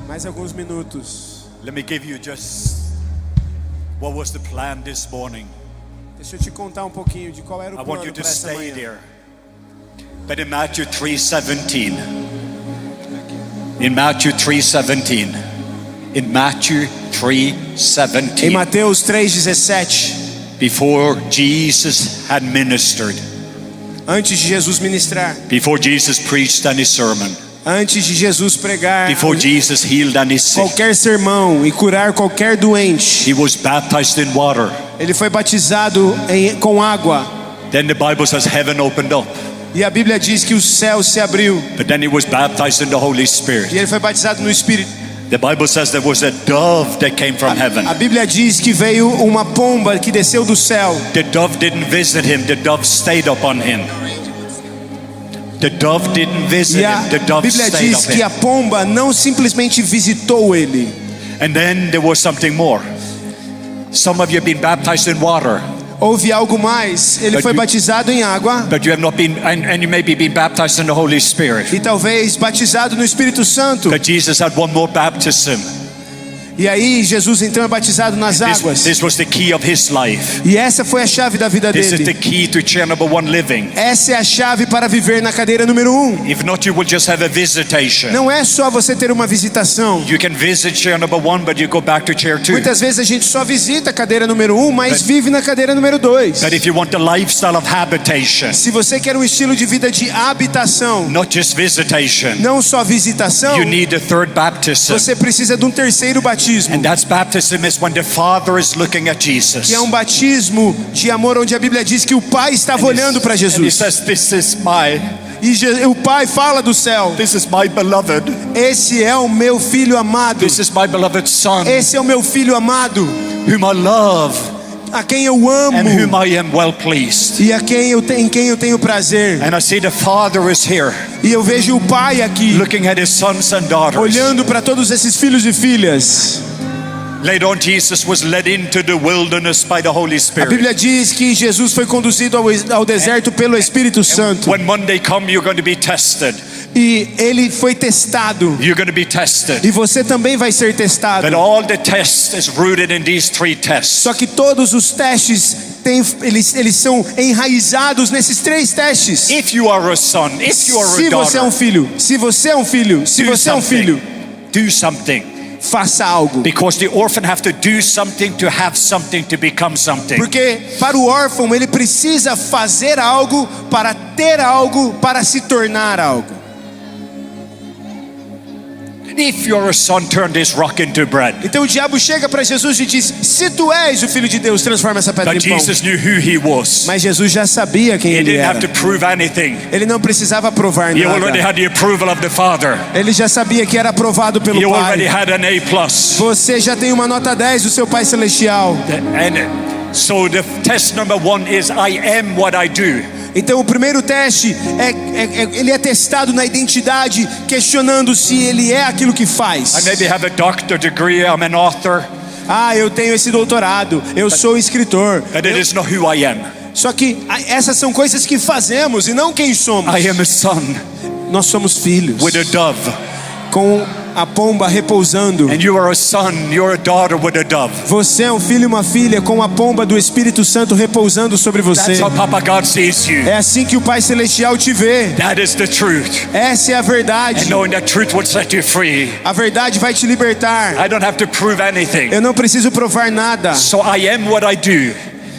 Speaker 2: Mais alguns minutos.
Speaker 1: Let me give you just what was the plan this morning.
Speaker 2: Deixa eu te contar um pouquinho de qual era o
Speaker 1: I want
Speaker 2: plano
Speaker 1: you to
Speaker 2: para essa
Speaker 1: stay
Speaker 2: manhã.
Speaker 1: there. But in Matthew 3:17, in Matthew 3:17, in Matthew
Speaker 2: Em
Speaker 1: 3:17,
Speaker 2: Mateus 3:17,
Speaker 1: before Jesus had ministered,
Speaker 2: antes de Jesus ministrar,
Speaker 1: before Jesus preached any sermon,
Speaker 2: antes de Jesus pregar
Speaker 1: before Jesus healed any sick,
Speaker 2: qualquer sermão e curar qualquer doente,
Speaker 1: he was baptized in water.
Speaker 2: ele foi batizado com água.
Speaker 1: Then the Bible says heaven opened up.
Speaker 2: E a Bíblia diz que o céu se abriu
Speaker 1: But then he was baptized in the Holy Spirit.
Speaker 2: e ele foi batizado no Espírito.
Speaker 1: The Bible says there was a dove that came from heaven.
Speaker 2: A Bíblia diz que veio uma pomba que desceu do céu.
Speaker 1: The dove didn't visit him, the dove stayed upon him. The dove didn't visit
Speaker 2: E a
Speaker 1: him, the dove
Speaker 2: Bíblia
Speaker 1: stayed
Speaker 2: diz
Speaker 1: upon
Speaker 2: que
Speaker 1: him.
Speaker 2: a pomba não simplesmente visitou ele.
Speaker 1: And then there was something more. Some of you have been baptized in water,
Speaker 2: Houve algo mais. Ele
Speaker 1: But
Speaker 2: foi
Speaker 1: you-
Speaker 2: batizado em água
Speaker 1: but you have not been, and you maybe been baptized in the Holy Spirit.
Speaker 2: e talvez batizado no Espírito Santo.
Speaker 1: But Jesus had one more baptism.
Speaker 2: E aí Jesus então é batizado nas águas.
Speaker 1: This was the key of his life.
Speaker 2: E essa foi a chave da vida
Speaker 1: This is the
Speaker 2: dele.
Speaker 1: key to chair number one living.
Speaker 2: Essa é a chave para viver na cadeira número 1.
Speaker 1: If not, you will just have a visitation.
Speaker 2: Não é só você ter uma visitação.
Speaker 1: You can visit chair number one, but you go back to chair two.
Speaker 2: Muitas vezes a gente só visita a cadeira número 1, mas vive na cadeira número 2.
Speaker 1: But if you want the lifestyle of habitation,
Speaker 2: Se você quer um estilo de vida de habitação,
Speaker 1: not just visitation,
Speaker 2: não só visitação,
Speaker 1: you need a third baptism.
Speaker 2: você precisa de um terceiro batismo,
Speaker 1: And that's baptism is when the Father is looking at Jesus.
Speaker 2: que é um batismo de amor onde a Bíblia diz que o Pai estava olhando para
Speaker 1: And he
Speaker 2: Jesus.
Speaker 1: says, this is my
Speaker 2: O Pai fala do céu:
Speaker 1: This is my beloved.
Speaker 2: esse é o meu filho amado.
Speaker 1: This is my beloved son,
Speaker 2: Esse é o meu filho amado,
Speaker 1: whom I love
Speaker 2: a quem eu amo
Speaker 1: and whom I am well pleased.
Speaker 2: e em quem eu tenho prazer.
Speaker 1: And I see the Father is here,
Speaker 2: E eu vejo o Pai aqui
Speaker 1: looking at his sons and daughters.
Speaker 2: olhando para todos esses filhos e filhas.
Speaker 1: Later on, Jesus was led into the wilderness by the Holy
Speaker 2: A
Speaker 1: Spirit.
Speaker 2: Bíblia diz que Jesus foi conduzido ao deserto pelo Espírito Santo.
Speaker 1: When Monday comes, you're going to be tested.
Speaker 2: E ele foi testado.
Speaker 1: You're going to be tested.
Speaker 2: E você também vai ser testado.
Speaker 1: But all the tests is rooted in these three tests.
Speaker 2: Só que todos os testes eles são enraizados nesses 3 testes.
Speaker 1: If you are a son, if you are a
Speaker 2: Se você é um
Speaker 1: daughter,
Speaker 2: filho, se você é um filho, se
Speaker 1: do
Speaker 2: você é um
Speaker 1: something.
Speaker 2: filho,
Speaker 1: Do something.
Speaker 2: faça algo.
Speaker 1: Because the orphan have to do something to have something to become something.
Speaker 2: Porque para o órfão ele precisa fazer algo para ter algo para se tornar algo.
Speaker 1: If you're a son, turn this rock into bread.
Speaker 2: Então o diabo chega para Jesus e diz: se tu és o filho de Deus, transforma essa pedra
Speaker 1: But
Speaker 2: em pão.
Speaker 1: Jesus knew who he was.
Speaker 2: Mas Jesus já sabia quem
Speaker 1: He
Speaker 2: ele
Speaker 1: didn't have
Speaker 2: era.
Speaker 1: to prove anything.
Speaker 2: Ele não precisava provar
Speaker 1: He already
Speaker 2: nada.
Speaker 1: had the approval of the Father.
Speaker 2: Ele já sabia que era aprovado
Speaker 1: He
Speaker 2: pelo
Speaker 1: already
Speaker 2: Pai.
Speaker 1: had an A+.
Speaker 2: Você já tem uma nota 10 do seu Pai Celestial.
Speaker 1: And so the test number one is I am what I do.
Speaker 2: Então o primeiro teste ele é testado na identidade, questionando se ele é aquilo que
Speaker 1: I
Speaker 2: faz.
Speaker 1: maybe have a doctor degree, I'm an author,
Speaker 2: Ah, eu tenho esse doutorado, eu sou escritor.
Speaker 1: but it is not who I am.
Speaker 2: Só que essas são coisas que fazemos e não quem somos.
Speaker 1: I am a son
Speaker 2: Nós somos filhos,
Speaker 1: with a dove.
Speaker 2: com a pomba repousando.
Speaker 1: And you are a son, you're a daughter with a dove.
Speaker 2: Você é um filho e uma filha com a pomba do Espírito Santo repousando sobre você.
Speaker 1: That's how Papa God sees you.
Speaker 2: É assim que o Pai Celestial te vê.
Speaker 1: That is the truth.
Speaker 2: Essa é a verdade.
Speaker 1: And knowing that truth will set you free.
Speaker 2: A verdade vai te libertar.
Speaker 1: I don't have to prove anything.
Speaker 2: Eu não preciso provar nada.
Speaker 1: So I am what I do.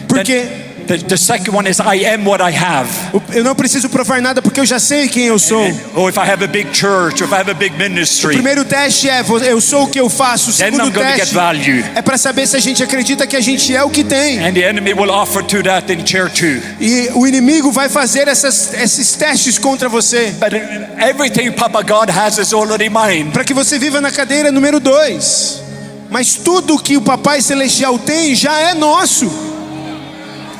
Speaker 2: Porque
Speaker 1: The second one is I am what I have.
Speaker 2: eu não preciso provar nada porque eu já sei quem eu sou.
Speaker 1: Or if I have a big church, or if I have a big
Speaker 2: O
Speaker 1: ministry,
Speaker 2: primeiro teste é eu sou o que eu faço. O
Speaker 1: then
Speaker 2: segundo
Speaker 1: I'm going to get
Speaker 2: teste
Speaker 1: value.
Speaker 2: é para saber se a gente acredita que a gente é o que tem.
Speaker 1: And the enemy will offer to that in chair 2.
Speaker 2: E o inimigo vai fazer esses testes contra você
Speaker 1: But everything Papa God has is already mine.
Speaker 2: para que você viva na cadeira número 2. Mas tudo que o Papai Celestial tem já é nosso.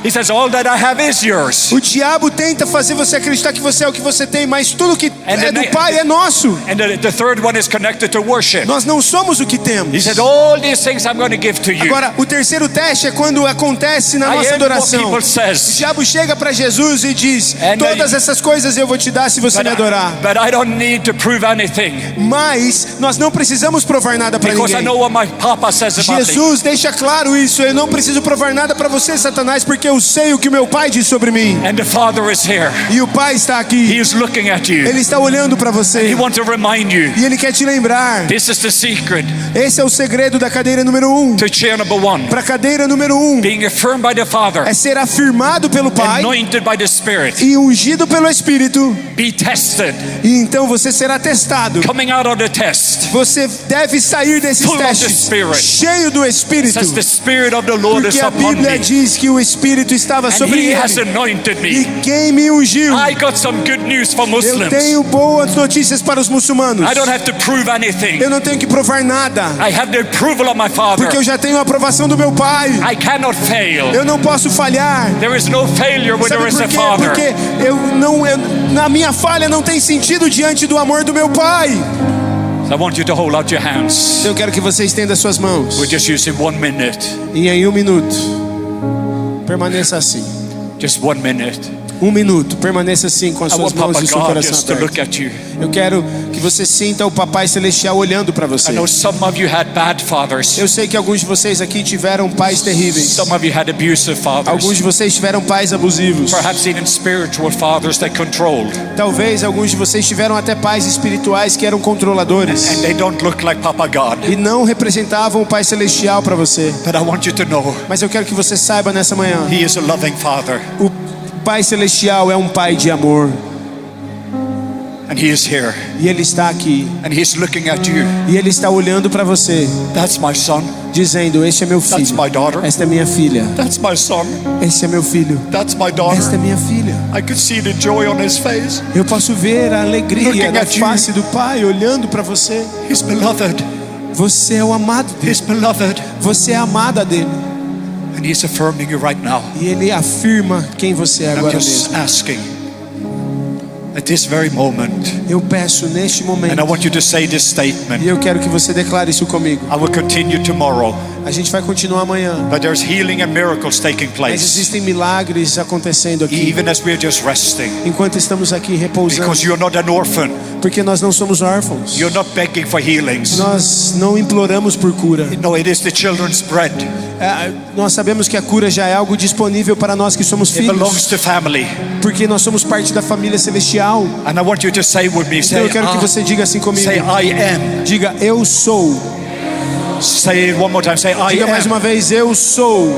Speaker 1: He says, all that I have is yours.
Speaker 2: O diabo tenta fazer você acreditar que você é o que você tem, mas tudo que é do Pai é nosso.
Speaker 1: And the third one is connected to worship.
Speaker 2: Nós não somos o que
Speaker 1: He
Speaker 2: temos.
Speaker 1: said, all these things I'm going to give to you.
Speaker 2: Agora, o terceiro teste é quando acontece na
Speaker 1: I
Speaker 2: nossa
Speaker 1: am what
Speaker 2: adoração.
Speaker 1: people
Speaker 2: O
Speaker 1: says.
Speaker 2: diabo chega para Jesus e diz:
Speaker 1: And
Speaker 2: todas essas coisas eu vou te dar se você me adorar.
Speaker 1: But I don't need to prove anything.
Speaker 2: Mas nós não precisamos provar nada para
Speaker 1: Because I
Speaker 2: ninguém.
Speaker 1: know what my Papa says about me.
Speaker 2: Jesus deixa claro isso. Eu não preciso provar nada para você, Satanás, porque eu sei o que o meu Pai diz sobre mim.
Speaker 1: And the Father is here.
Speaker 2: E o Pai está
Speaker 1: He
Speaker 2: aqui.
Speaker 1: is looking at you.
Speaker 2: Ele está olhando para
Speaker 1: He
Speaker 2: você.
Speaker 1: wants to remind you.
Speaker 2: E Ele quer te lembrar.
Speaker 1: This is the secret
Speaker 2: Esse é o segredo da cadeira número 1.
Speaker 1: to chair number 1.
Speaker 2: Para a cadeira número 1
Speaker 1: Being affirmed by the Father.
Speaker 2: é ser afirmado pelo Pai
Speaker 1: Anointed by the Spirit.
Speaker 2: e ungido pelo Espírito.
Speaker 1: Be tested.
Speaker 2: E então você será testado.
Speaker 1: Coming out of the test.
Speaker 2: Você deve sair desses
Speaker 1: Full of the
Speaker 2: testes
Speaker 1: Spirit.
Speaker 2: cheio do Espírito.
Speaker 1: Says the Spirit of the Lord is
Speaker 2: Porque a
Speaker 1: upon
Speaker 2: Bíblia
Speaker 1: me.
Speaker 2: diz que o Espírito estava
Speaker 1: And
Speaker 2: sobre
Speaker 1: He
Speaker 2: ele.
Speaker 1: has anointed
Speaker 2: E
Speaker 1: me.
Speaker 2: quem me ungiu?
Speaker 1: I got some good news for
Speaker 2: Eu
Speaker 1: Muslims.
Speaker 2: tenho boas notícias para os muçulmanos.
Speaker 1: I don't have to prove anything.
Speaker 2: Eu não tenho que provar nada,
Speaker 1: I have the approval of my Father.
Speaker 2: porque eu já tenho a aprovação do meu Pai.
Speaker 1: I cannot fail.
Speaker 2: Eu não posso falhar.
Speaker 1: There is no failure when
Speaker 2: Sabe
Speaker 1: there is
Speaker 2: por
Speaker 1: a
Speaker 2: quê?
Speaker 1: Father.
Speaker 2: Porque na minha falha não tem sentido diante do amor do meu Pai.
Speaker 1: So I want you to hold out your hands.
Speaker 2: Eu quero que você estenda suas mãos.
Speaker 1: We're just using 1 minute.
Speaker 2: E em 1 minuto, permaneça assim.
Speaker 1: Just 1 minute.
Speaker 2: 1 minuto, permaneça assim com as
Speaker 1: I
Speaker 2: suas
Speaker 1: want
Speaker 2: mãos
Speaker 1: Papa
Speaker 2: e seu
Speaker 1: God
Speaker 2: coração
Speaker 1: just to look
Speaker 2: aberto.
Speaker 1: at you.
Speaker 2: Eu quero que você sinta o Papai Celestial olhando para você.
Speaker 1: I know some of you had bad fathers.
Speaker 2: Eu sei que alguns de vocês aqui tiveram pais terríveis.
Speaker 1: Some of you had abusive fathers.
Speaker 2: Alguns de vocês tiveram pais abusivos.
Speaker 1: Perhaps even spiritual fathers that controlled.
Speaker 2: Talvez alguns de vocês tiveram até pais espirituais que eram controladores
Speaker 1: And they don't look like Papa God.
Speaker 2: e não representavam o Pai Celestial para você.
Speaker 1: But I want you to know,
Speaker 2: Mas eu quero que você saiba nessa manhã,
Speaker 1: He is a loving Father.
Speaker 2: o Pai Celestial é um Pai de amor.
Speaker 1: And He is here.
Speaker 2: E Ele está aqui.
Speaker 1: And He's looking at you.
Speaker 2: E Ele está olhando para você,
Speaker 1: That's my son.
Speaker 2: dizendo: este é meu
Speaker 1: That's
Speaker 2: filho.
Speaker 1: my daughter.
Speaker 2: Esta é minha filha.
Speaker 1: That's my son.
Speaker 2: Este é meu filho.
Speaker 1: That's my
Speaker 2: Esta
Speaker 1: daughter.
Speaker 2: é minha filha.
Speaker 1: I could see the joy on His face.
Speaker 2: Eu posso ver a alegria
Speaker 1: Looking
Speaker 2: na
Speaker 1: at you.
Speaker 2: face do Pai olhando para você.
Speaker 1: He's beloved.
Speaker 2: Você é o amado dele.
Speaker 1: He's beloved.
Speaker 2: Você é a amada dele.
Speaker 1: And He's affirming you right now.
Speaker 2: E Ele afirma quem você é
Speaker 1: I'm
Speaker 2: agora
Speaker 1: just
Speaker 2: mesmo.
Speaker 1: asking at this very moment.
Speaker 2: Eu peço neste
Speaker 1: And
Speaker 2: momento,
Speaker 1: I want you to say this
Speaker 2: e
Speaker 1: statement.
Speaker 2: eu quero que você declare isso comigo.
Speaker 1: I will continue tomorrow.
Speaker 2: A gente vai continuar amanhã,
Speaker 1: But there's healing and miracles taking
Speaker 2: mas
Speaker 1: place.
Speaker 2: existem milagres acontecendo aqui,
Speaker 1: Even as we're just resting.
Speaker 2: enquanto estamos aqui repousando,
Speaker 1: Because you're not an orphan.
Speaker 2: porque nós não somos órfãos.
Speaker 1: You're not begging for healings.
Speaker 2: Nós não imploramos por cura.
Speaker 1: No, it is the children's bread.
Speaker 2: Nós sabemos que a cura já é algo disponível para nós que somos
Speaker 1: It belongs
Speaker 2: filhos,
Speaker 1: to family.
Speaker 2: porque nós somos parte da família celestial.
Speaker 1: And I want you to say with me,
Speaker 2: Então
Speaker 1: say,
Speaker 2: eu quero que você diga assim comigo.
Speaker 1: say I am.
Speaker 2: Diga: eu sou.
Speaker 1: Say it one more time. Say I
Speaker 2: Diga mais
Speaker 1: am.
Speaker 2: uma vez: eu sou.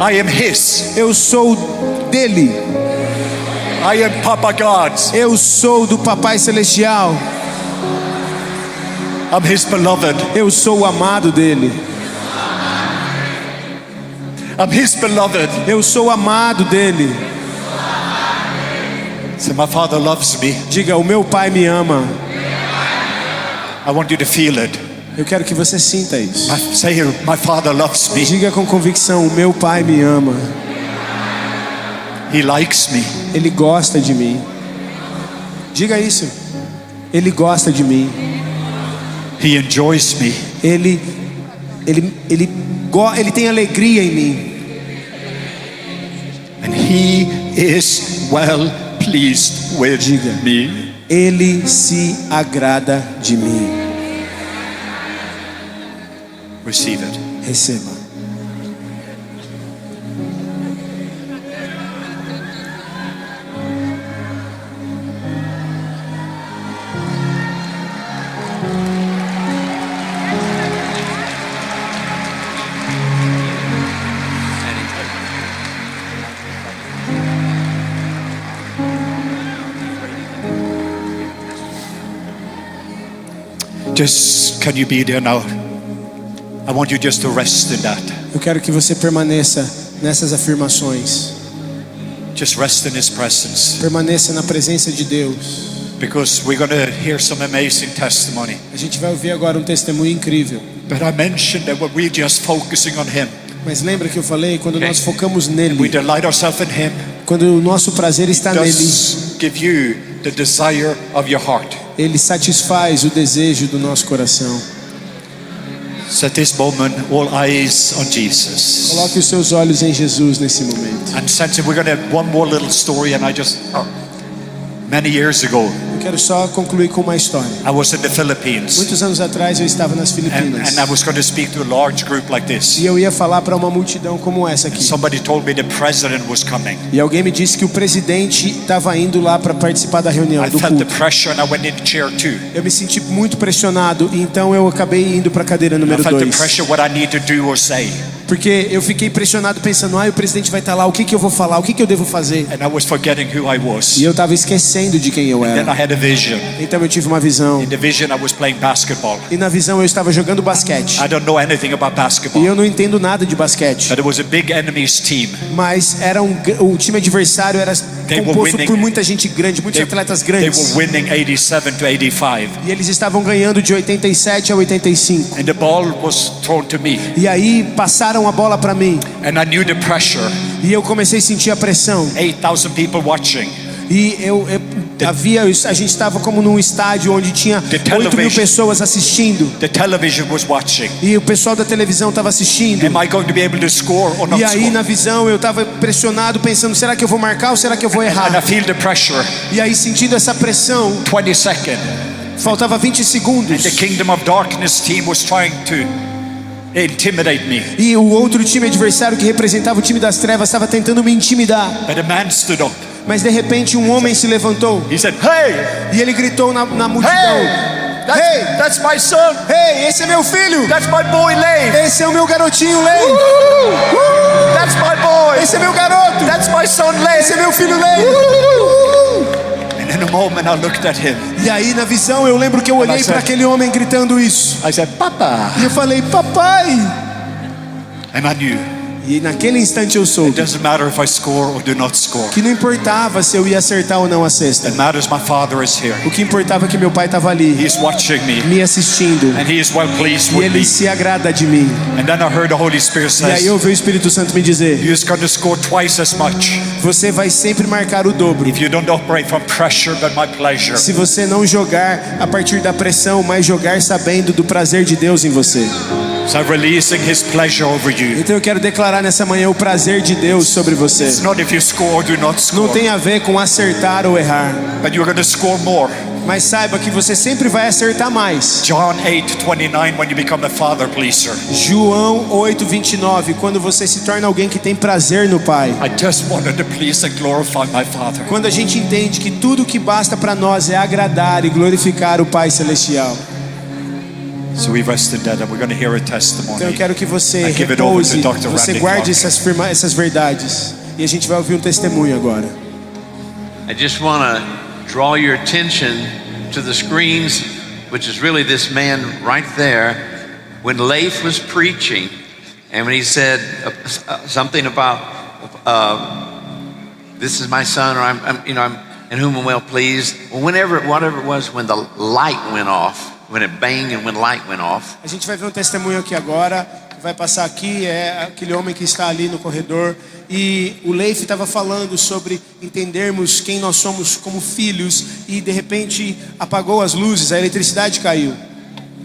Speaker 1: I am His.
Speaker 2: Eu sou dele.
Speaker 1: I am Papa God's.
Speaker 2: Eu sou do Papai Celestial.
Speaker 1: I'm His beloved.
Speaker 2: Eu sou o amado dele.
Speaker 1: I'm His beloved.
Speaker 2: Eu sou o amado dele.
Speaker 1: Say, my Father loves me.
Speaker 2: Diga: o meu Pai me ama.
Speaker 1: I want you to feel it.
Speaker 2: Eu quero que você sinta isso.
Speaker 1: Say here, my Father loves me.
Speaker 2: Diga com convicção: o meu Pai me ama.
Speaker 1: He likes me.
Speaker 2: Ele gosta de mim. Diga isso. Ele gosta de mim.
Speaker 1: He enjoys me.
Speaker 2: Ele tem alegria em mim.
Speaker 1: And He is well pleased with
Speaker 2: Diga:
Speaker 1: me.
Speaker 2: Ele se agrada de mim.
Speaker 1: Receive it.
Speaker 2: Receba.
Speaker 1: Just, can you be there now? I want you just to rest in that.
Speaker 2: Eu quero que você permaneça nessas afirmações.
Speaker 1: Just rest in His presence.
Speaker 2: Permaneça na presença de Deus.
Speaker 1: Because we're going to hear some amazing testimony.
Speaker 2: A gente vai ouvir agora um testemunho incrível.
Speaker 1: But I mentioned that we're just focusing on Him.
Speaker 2: Mas lembra que eu falei, quando nós focamos
Speaker 1: we
Speaker 2: nele,
Speaker 1: delight ourselves in Him,
Speaker 2: quando o nosso prazer está nele,
Speaker 1: does give you the desire of your heart.
Speaker 2: ele satisfaz o desejo do nosso coração.
Speaker 1: So at this moment, all eyes on Jesus.
Speaker 2: Coloque os seus olhos em Jesus nesse momento.
Speaker 1: And since we're going to have one more little story, and I just many years ago,
Speaker 2: Eu quero só concluir com uma história.
Speaker 1: I was in the Philippines,
Speaker 2: Muitos anos atrás eu estava nas Filipinas.
Speaker 1: and I was going to speak to a large group like this.
Speaker 2: E eu ia falar para uma multidão como essa aqui.
Speaker 1: Somebody told me the president was coming.
Speaker 2: E alguém me disse que o presidente estava indo lá para participar da reunião,
Speaker 1: I
Speaker 2: do
Speaker 1: felt the
Speaker 2: culto.
Speaker 1: pressure, and I went in the chair too.
Speaker 2: Eu me senti muito pressionado, então eu acabei indo para a cadeira
Speaker 1: I
Speaker 2: número
Speaker 1: felt the
Speaker 2: 2.
Speaker 1: pressure what I need to do or say,
Speaker 2: Porque eu fiquei pressionado pensando, o presidente vai estar lá, o que eu vou falar, o que eu devo fazer?
Speaker 1: and I was forgetting who I was.
Speaker 2: E eu estava esquecendo de quem eu
Speaker 1: Then
Speaker 2: era.
Speaker 1: I had a vision.
Speaker 2: Então eu tive uma visão.
Speaker 1: In the vision, I was playing basketball.
Speaker 2: E na visão eu estava jogando basquete.
Speaker 1: I don't know anything about
Speaker 2: E
Speaker 1: basketball,
Speaker 2: eu não entendo nada de basquete.
Speaker 1: but it was a big enemy's team.
Speaker 2: Mas era o time adversário era
Speaker 1: They were
Speaker 2: composto
Speaker 1: winning.
Speaker 2: por muita gente grande, muitos atletas
Speaker 1: They
Speaker 2: grandes.
Speaker 1: were winning 87 to 85,
Speaker 2: E eles estavam ganhando de 87 a 85.
Speaker 1: and the ball was thrown to me,
Speaker 2: E aí passaram a bola para mim.
Speaker 1: and I knew the pressure.
Speaker 2: E eu comecei a sentir a pressão.
Speaker 1: 8,000 people watching.
Speaker 2: E a gente estava como num estádio onde tinha 8.000 pessoas assistindo.
Speaker 1: The television was watching.
Speaker 2: E o pessoal da televisão estava assistindo.
Speaker 1: Am I going to be able to score or not
Speaker 2: E aí
Speaker 1: score?
Speaker 2: na visão eu estava pressionado pensando, será que eu vou marcar ou será que eu vou
Speaker 1: And I
Speaker 2: errar?
Speaker 1: feel the pressure.
Speaker 2: E aí sentindo essa pressão,
Speaker 1: 20 seconds.
Speaker 2: faltava 20
Speaker 1: And
Speaker 2: segundos.
Speaker 1: the Kingdom of Darkness team was trying to intimidate me.
Speaker 2: E o outro time adversário que representava o time das trevas estava tentando me intimidar.
Speaker 1: But a man stood up.
Speaker 2: Mas de repente um homem se levantou
Speaker 1: He said, "Hey,
Speaker 2: e ele gritou na multidão:
Speaker 1: hey,
Speaker 2: Hey!
Speaker 1: that's my son.
Speaker 2: Ei, esse é meu filho!
Speaker 1: That's my boy, Leif.
Speaker 2: Esse é o meu garotinho Lei!
Speaker 1: That's my boy.
Speaker 2: Esse é meu garoto!
Speaker 1: That's my son, Leif."
Speaker 2: Esse é meu filho Lei!
Speaker 1: And in a moment, I looked at him.
Speaker 2: E aí na visão eu lembro que eu olhei para aquele homem gritando isso.
Speaker 1: I said, "Papa."
Speaker 2: E eu falei: papai!
Speaker 1: And I knew
Speaker 2: E naquele instante eu
Speaker 1: it
Speaker 2: soube
Speaker 1: doesn't matter if I score or do not score.
Speaker 2: que não importava se eu ia acertar ou não a cesta.
Speaker 1: It matters my Father is here.
Speaker 2: O que importava é que meu pai estava ali,
Speaker 1: He's watching me,
Speaker 2: me assistindo.
Speaker 1: and He is well pleased
Speaker 2: E
Speaker 1: with
Speaker 2: ele
Speaker 1: me.
Speaker 2: se agrada de mim.
Speaker 1: And then I heard the Holy Spirit
Speaker 2: E aí
Speaker 1: says,
Speaker 2: eu ouvi o Espírito Santo me dizer:
Speaker 1: "You're going to score twice as much
Speaker 2: você vai sempre marcar o dobro.
Speaker 1: if you don't operate from pressure but my pleasure."
Speaker 2: Se você não jogar a partir da pressão, mas jogar sabendo do prazer de Deus em você.
Speaker 1: So I'm releasing His pleasure over you.
Speaker 2: Então eu quero declarar nessa manhã o prazer de Deus sobre você.
Speaker 1: It's not if you score or do not
Speaker 2: Não
Speaker 1: score,
Speaker 2: tem a ver com acertar ou errar,
Speaker 1: but you're going to score more.
Speaker 2: mas saiba que você sempre vai acertar mais.
Speaker 1: John 8:29, when you become a father pleaser.
Speaker 2: João 8:29, quando você se torna alguém que tem prazer no Pai.
Speaker 1: I just wanted to please and glorify my Father.
Speaker 2: Quando a gente entende que tudo que basta para nós é agradar e glorificar o Pai Celestial.
Speaker 1: So we rest in that, and we're going to hear a testimony.
Speaker 2: Então eu quero que você
Speaker 1: I give it over
Speaker 2: repouse,
Speaker 1: to Dr.
Speaker 2: você
Speaker 1: Randy
Speaker 2: guarde
Speaker 1: Clark.
Speaker 2: essas verdades. E a gente vai ouvir um testemunho agora.
Speaker 6: I just want to draw your attention to the screens, which is really this man right there. When Leif was preaching, and when he said something about this is my son, or I'm in whom I'm well pleased. Well, whatever it was, when the light went off, when it banged and when light went off.
Speaker 2: A gente vai ver um testemunho aqui agora, que vai passar aqui, é aquele homem que está ali no corredor. E o Leif estava falando sobre entendermos quem nós somos como filhos. E de repente apagou as luzes, a eletricidade caiu.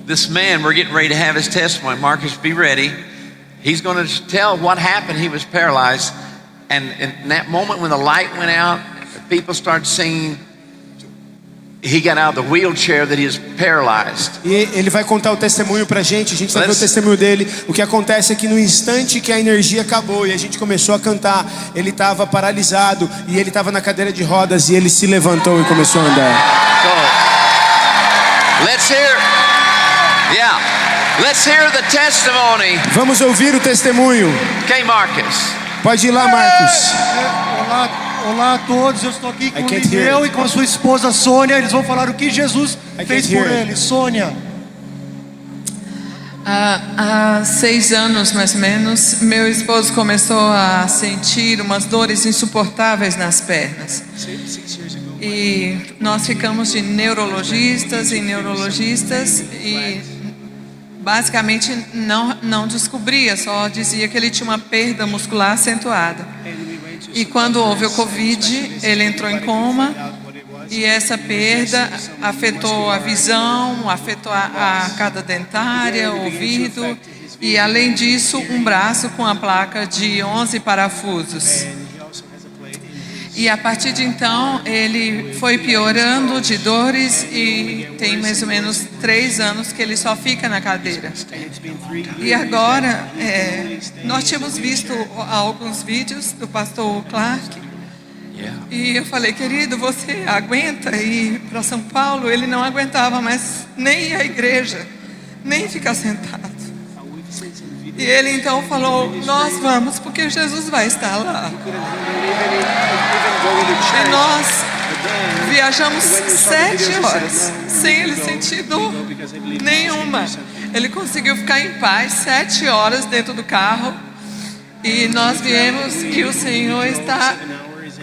Speaker 6: This man, we're getting ready to have his testimony. Marcus, be ready. He's going to tell what happened. He was paralyzed. And in that moment when the light went out, people started singing. He got out of the wheelchair that he is paralyzed.
Speaker 2: E ele vai contar o testemunho pra gente. A gente vai ver o
Speaker 6: Let's-
Speaker 2: testemunho dele. O que acontece é que no instante que a energia acabou e a gente começou a cantar, ele estava paralisado e ele estava na cadeira de rodas e ele se levantou e começou a andar.
Speaker 6: So, let's hear. Yeah. Let's hear the testimony.
Speaker 2: Vamos ouvir o testemunho.
Speaker 6: Okay, Marcus.
Speaker 2: Pode ir lá, Marcos.
Speaker 7: Olá a todos, eu estou aqui com o
Speaker 2: can't hear
Speaker 7: Miguel
Speaker 2: it.
Speaker 7: e com a sua esposa Sônia. Eles vão falar o que Jesus fez
Speaker 2: can't hear
Speaker 7: por
Speaker 2: it.
Speaker 7: eles. Sônia.
Speaker 8: Há 6 anos, mais ou menos, meu esposo começou a sentir umas dores insuportáveis nas pernas. E nós ficamos de neurologistas em neurologistas e basicamente não descobria, só dizia que ele tinha uma perda muscular acentuada. E quando houve o Covid, ele entrou em coma e essa perda afetou a visão, afetou a arcada dentária, o ouvido e, além disso, um braço com a placa de 11 parafusos. E a partir de então, ele foi piorando de dores e tem mais ou menos 3 anos que ele só fica na cadeira. E agora, nós tínhamos visto alguns vídeos do pastor Clark. E eu falei, querido, você aguenta ir para São Paulo? Ele não aguentava mais nem ir à igreja, nem ficar sentado. E ele então falou, nós vamos porque Jesus vai estar lá. E nós viajamos 7 horas, sem ele sentir dor nenhuma. Ele conseguiu ficar em paz 7 horas dentro do carro. E nós viemos e o Senhor está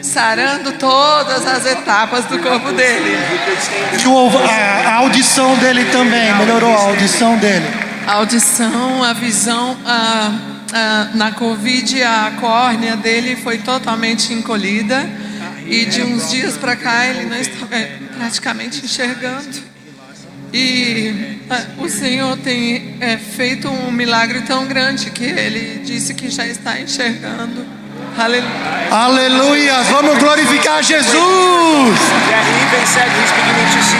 Speaker 8: sarando todas as etapas do corpo dele.
Speaker 7: A audição dele também, melhorou a audição dele.
Speaker 8: A audição, a visão, na Covid a córnea dele foi totalmente encolhida e de uns dias para cá ele não estava praticamente enxergando. E o Senhor tem feito um milagre tão grande que ele disse que já está enxergando. Aleluia.
Speaker 7: Aleluia! Vamos glorificar Jesus!
Speaker 2: Yeah, he even said he's beginning to see